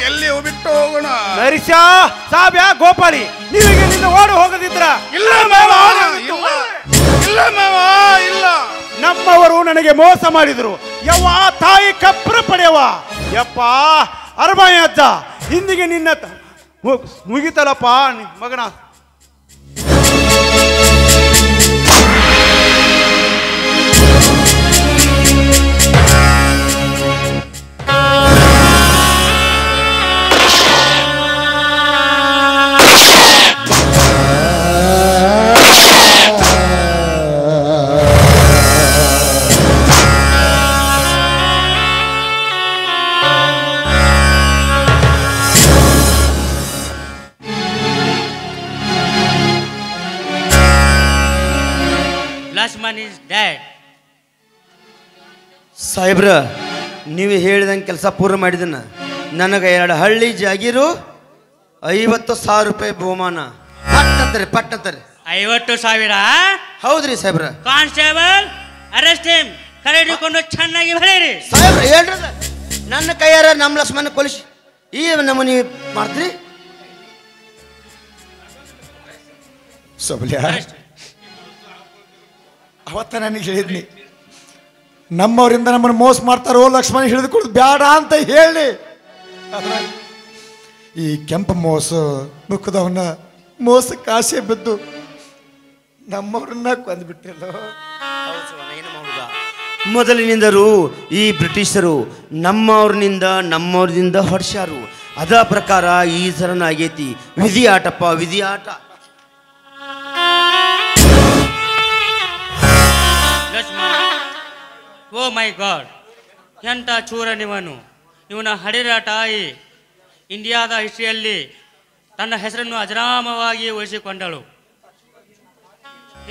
ಎಲ್ಲಿ ಬಿಟ್ಟು ಹೋಗೋಣ? ನರಿಸ, ಕಾವ್ಯ, ಗೋಪಾಲಿ, ನೀವೀಗ ಇಲ್ಲಿಂದ ಓಡಿ ಹೋಗದಿದ್ರ? ಇಲ್ಲ ಮಾವ, ಇಲ್ಲ ಮಾವ, ಇಲ್ಲ. ನಮ್ಮವರು ನನಗೆ ಮೋಸ ಮಾಡಿದ್ರು. ಯವ್ವ ತಾಯಿ ಕಪ್ಪರ ಪಡೆಯವ. ಯಪ್ಪ ಅರಬಾಯಿ ಅಜ್ಜ, ಹಿಂದಿಗೆ ನಿನ್ನ ಮುಗಿತಲಪ್ಪ ಮಗನ. ರೈಟ್. ಸಾಹೇಬ್ರ, ನೀವು ಹೇಳಿದಂಗೆ ಕೆಲಸ ಪೂರ್ಣ ಮಾಡಿದನ. ನನಗೆ 2 ಹಳ್ಳಿ ಜಾಗಿರು 50,000 ರೂಪಾಯಿ ಬಹುಮಾನ. ಪಟ್ಟಂತಾರೆ 50,000. ಹೌದ್ರಿ ಸಾಹೇಬ್ರ. Constable, arrest him. ಕರೆದುಕೊಂಡು ಚೆನ್ನಾಗಿ ಬರೀರಿ. ಸಾಹೇಬ್ರ ಹೇಳ್ರದ ನನ್ನ ಕೈಯಾರ ನಮ್ಮ ಲಕ್ಷ್ಮಣ ಕೊಲಿಸಿ ಈ ನಮ್ಮನಿ ಮಾಡ್ತೀರಿ. ಸಬಲ್ಯ, ಅವತ್ತ ನನಗೆ ಹೇಳಿದ್ನಿ, ನಮ್ಮವರಿಂದ ನಮ್ಮನ್ನು ಮೋಸ ಮಾಡ್ತಾರೋ ಲಕ್ಷ್ಮಣ ಹಿಡಿದುಕೊಡುದು ಬೇಡ ಅಂತ ಹೇಳಿ, ಈ ಕೆಂಪು ಮೋಸ ಮುಖದವನ್ನ ಮೋಸಕ್ಕೆ ಆಸೆ ಬಿದ್ದು ನಮ್ಮವ್ರನ್ನ ಕೊಂದ್ಬಿಟ್ಟಿಲ್ಲ. ಮೊದಲಿನಿಂದಲೂ ಈ ಬ್ರಿಟಿಷರು ನಮ್ಮವ್ರದಿಂದ ಹೊಡ್ಸ್ಯಾರು. ಅದ ಪ್ರಕಾರ ಈ ಸರನ ಆಗೈತಿ. ವಿಧಿ ಆಟಪ್ಪ, ವಿಧಿ ಆಟ. ಓ ಮೈ ಗಾಡ್, ಎಂಥ ಚೂರ ನೀವನು. ಇವನ ಹಡಿರ ತಾಯಿ ಇಂಡಿಯಾದ ಹಿಸ್ಟ್ರಿಯಲ್ಲಿ ತನ್ನ ಹೆಸರನ್ನು ಅಜರಾಮವಾಗಿ ಉಳಿಸಿಕೊಂಡಳು.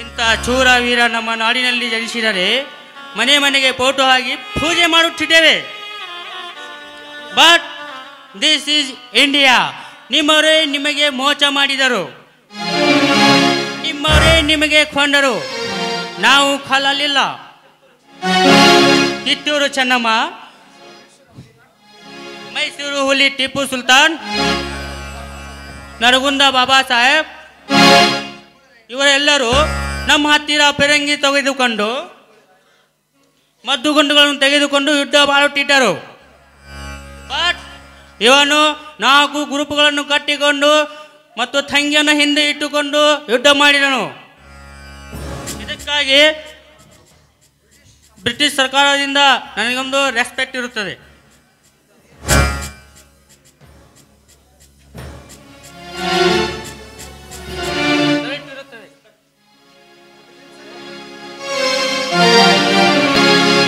ಇಂಥ ಚೂರ ವೀರ ನಮ್ಮ ನಾಡಿನಲ್ಲಿ ಜನಿಸಿದರೆ ಮನೆ ಮನೆಗೆ ಫೋಟೋ ಹಾಕಿ ಪೂಜೆ ಮಾಡುತ್ತಿದ್ದೇವೆ. But this is India. ನಿಮ್ಮವರೇ ನಿಮಗೆ ಮೋಸ ಮಾಡಿದರು, ನಿಮ್ಮವರೇ ನಿಮಗೆ ಕೊಂಡರು. ನಾವು ಕಲ್ಲಲಿಲ್ಲ. ಕಿತ್ತೂರು ಚೆನ್ನಮ್ಮ, ಮೈಸೂರು ಹುಲಿ ಟಿಪ್ಪು ಸುಲ್ತಾನ್, ನರಗುಂದ ಬಾಬಾ ಸಾಹೇಬ್ ಇವರೆಲ್ಲರೂ ನಮ್ಮ ಹತ್ತಿರ ಫಿರಂಗಿ ತೆಗೆದುಕೊಂಡು ಮದ್ದುಗುಂಡುಗಳನ್ನು ತೆಗೆದುಕೊಂಡು ಯುದ್ಧ ಮಾಡುತ್ತಿದ್ದರು. ಬಟ್ ಇವನು 4 ಗ್ರೂಪ್ಗಳನ್ನು ಕಟ್ಟಿಕೊಂಡು ಮತ್ತು ತಂಗಿಯನ್ನು ಹಿಂದೆ ಇಟ್ಟುಕೊಂಡು ಯುದ್ಧ ಮಾಡಿದನು. ಇದಕ್ಕಾಗಿ ಬ್ರಿಟಿಷ್ ಸರ್ಕಾರದಿಂದ ನನಗೊಂದು ರೆಸ್ಪೆಕ್ಟ್ ಇರುತ್ತದೆ.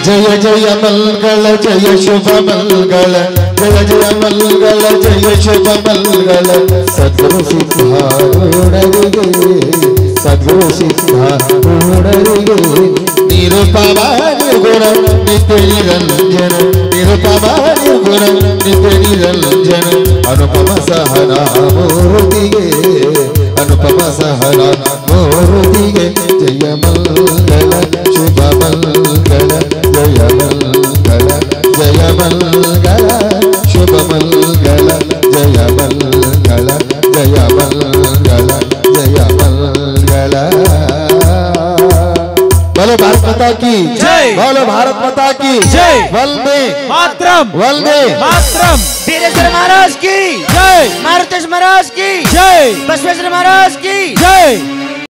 ಜಯ ಜಯ ಮಲ್ಗಳ ಜಯ ಶುಭ ಮಲ್ಗಳ, ಜಯ ಜಯ ಮಲ್ಗಳ ಜಯ ಶುಭ ಮಲ್ಗಳ. ಸದ್ಗುರು ಸಿದ್ಧಾರೂಢರಿಗೆ, ಸದ್ಗುರು ಸಿದ್ಧಾರೂಢರಿಗೆ. ನಿರುಪಮ ನಿರ್ಗುಣ ನಿತ್ಯ ನಿರಂಜನ, ನಿರುಪಮ ನಿರ್ಗುಣ ನಿತ್ಯ ನಿರಂಜನ. ಅನುಪಮ ಸಹನಾ ಮೂರ್ತಿಗೆ, ಅನುಪಮ ಸಹನಾ ಮೂರ್ತಿಗೆ. ಜಯ ಮಲ್ಗಳ ಶುಭ ಮಲ್ಗಳ, ಜಯ ಮಂಗಲ ಜಯ ಮಂಗಲ ಶುಭ ಮಂಗಲ. ಜಯ ಮಂಗಲ ಜಯ ಮಂಗಲ ಜಯ ಮಂಗಲ. बोलो भारत माता की जय, बोलो भारत माता की जय. वंदे मातरम, वंदे मातरम. वीरेश्वर महाराज की जय, मारुतेश महाराज की जय, बसवेश्वर महाराज की जय.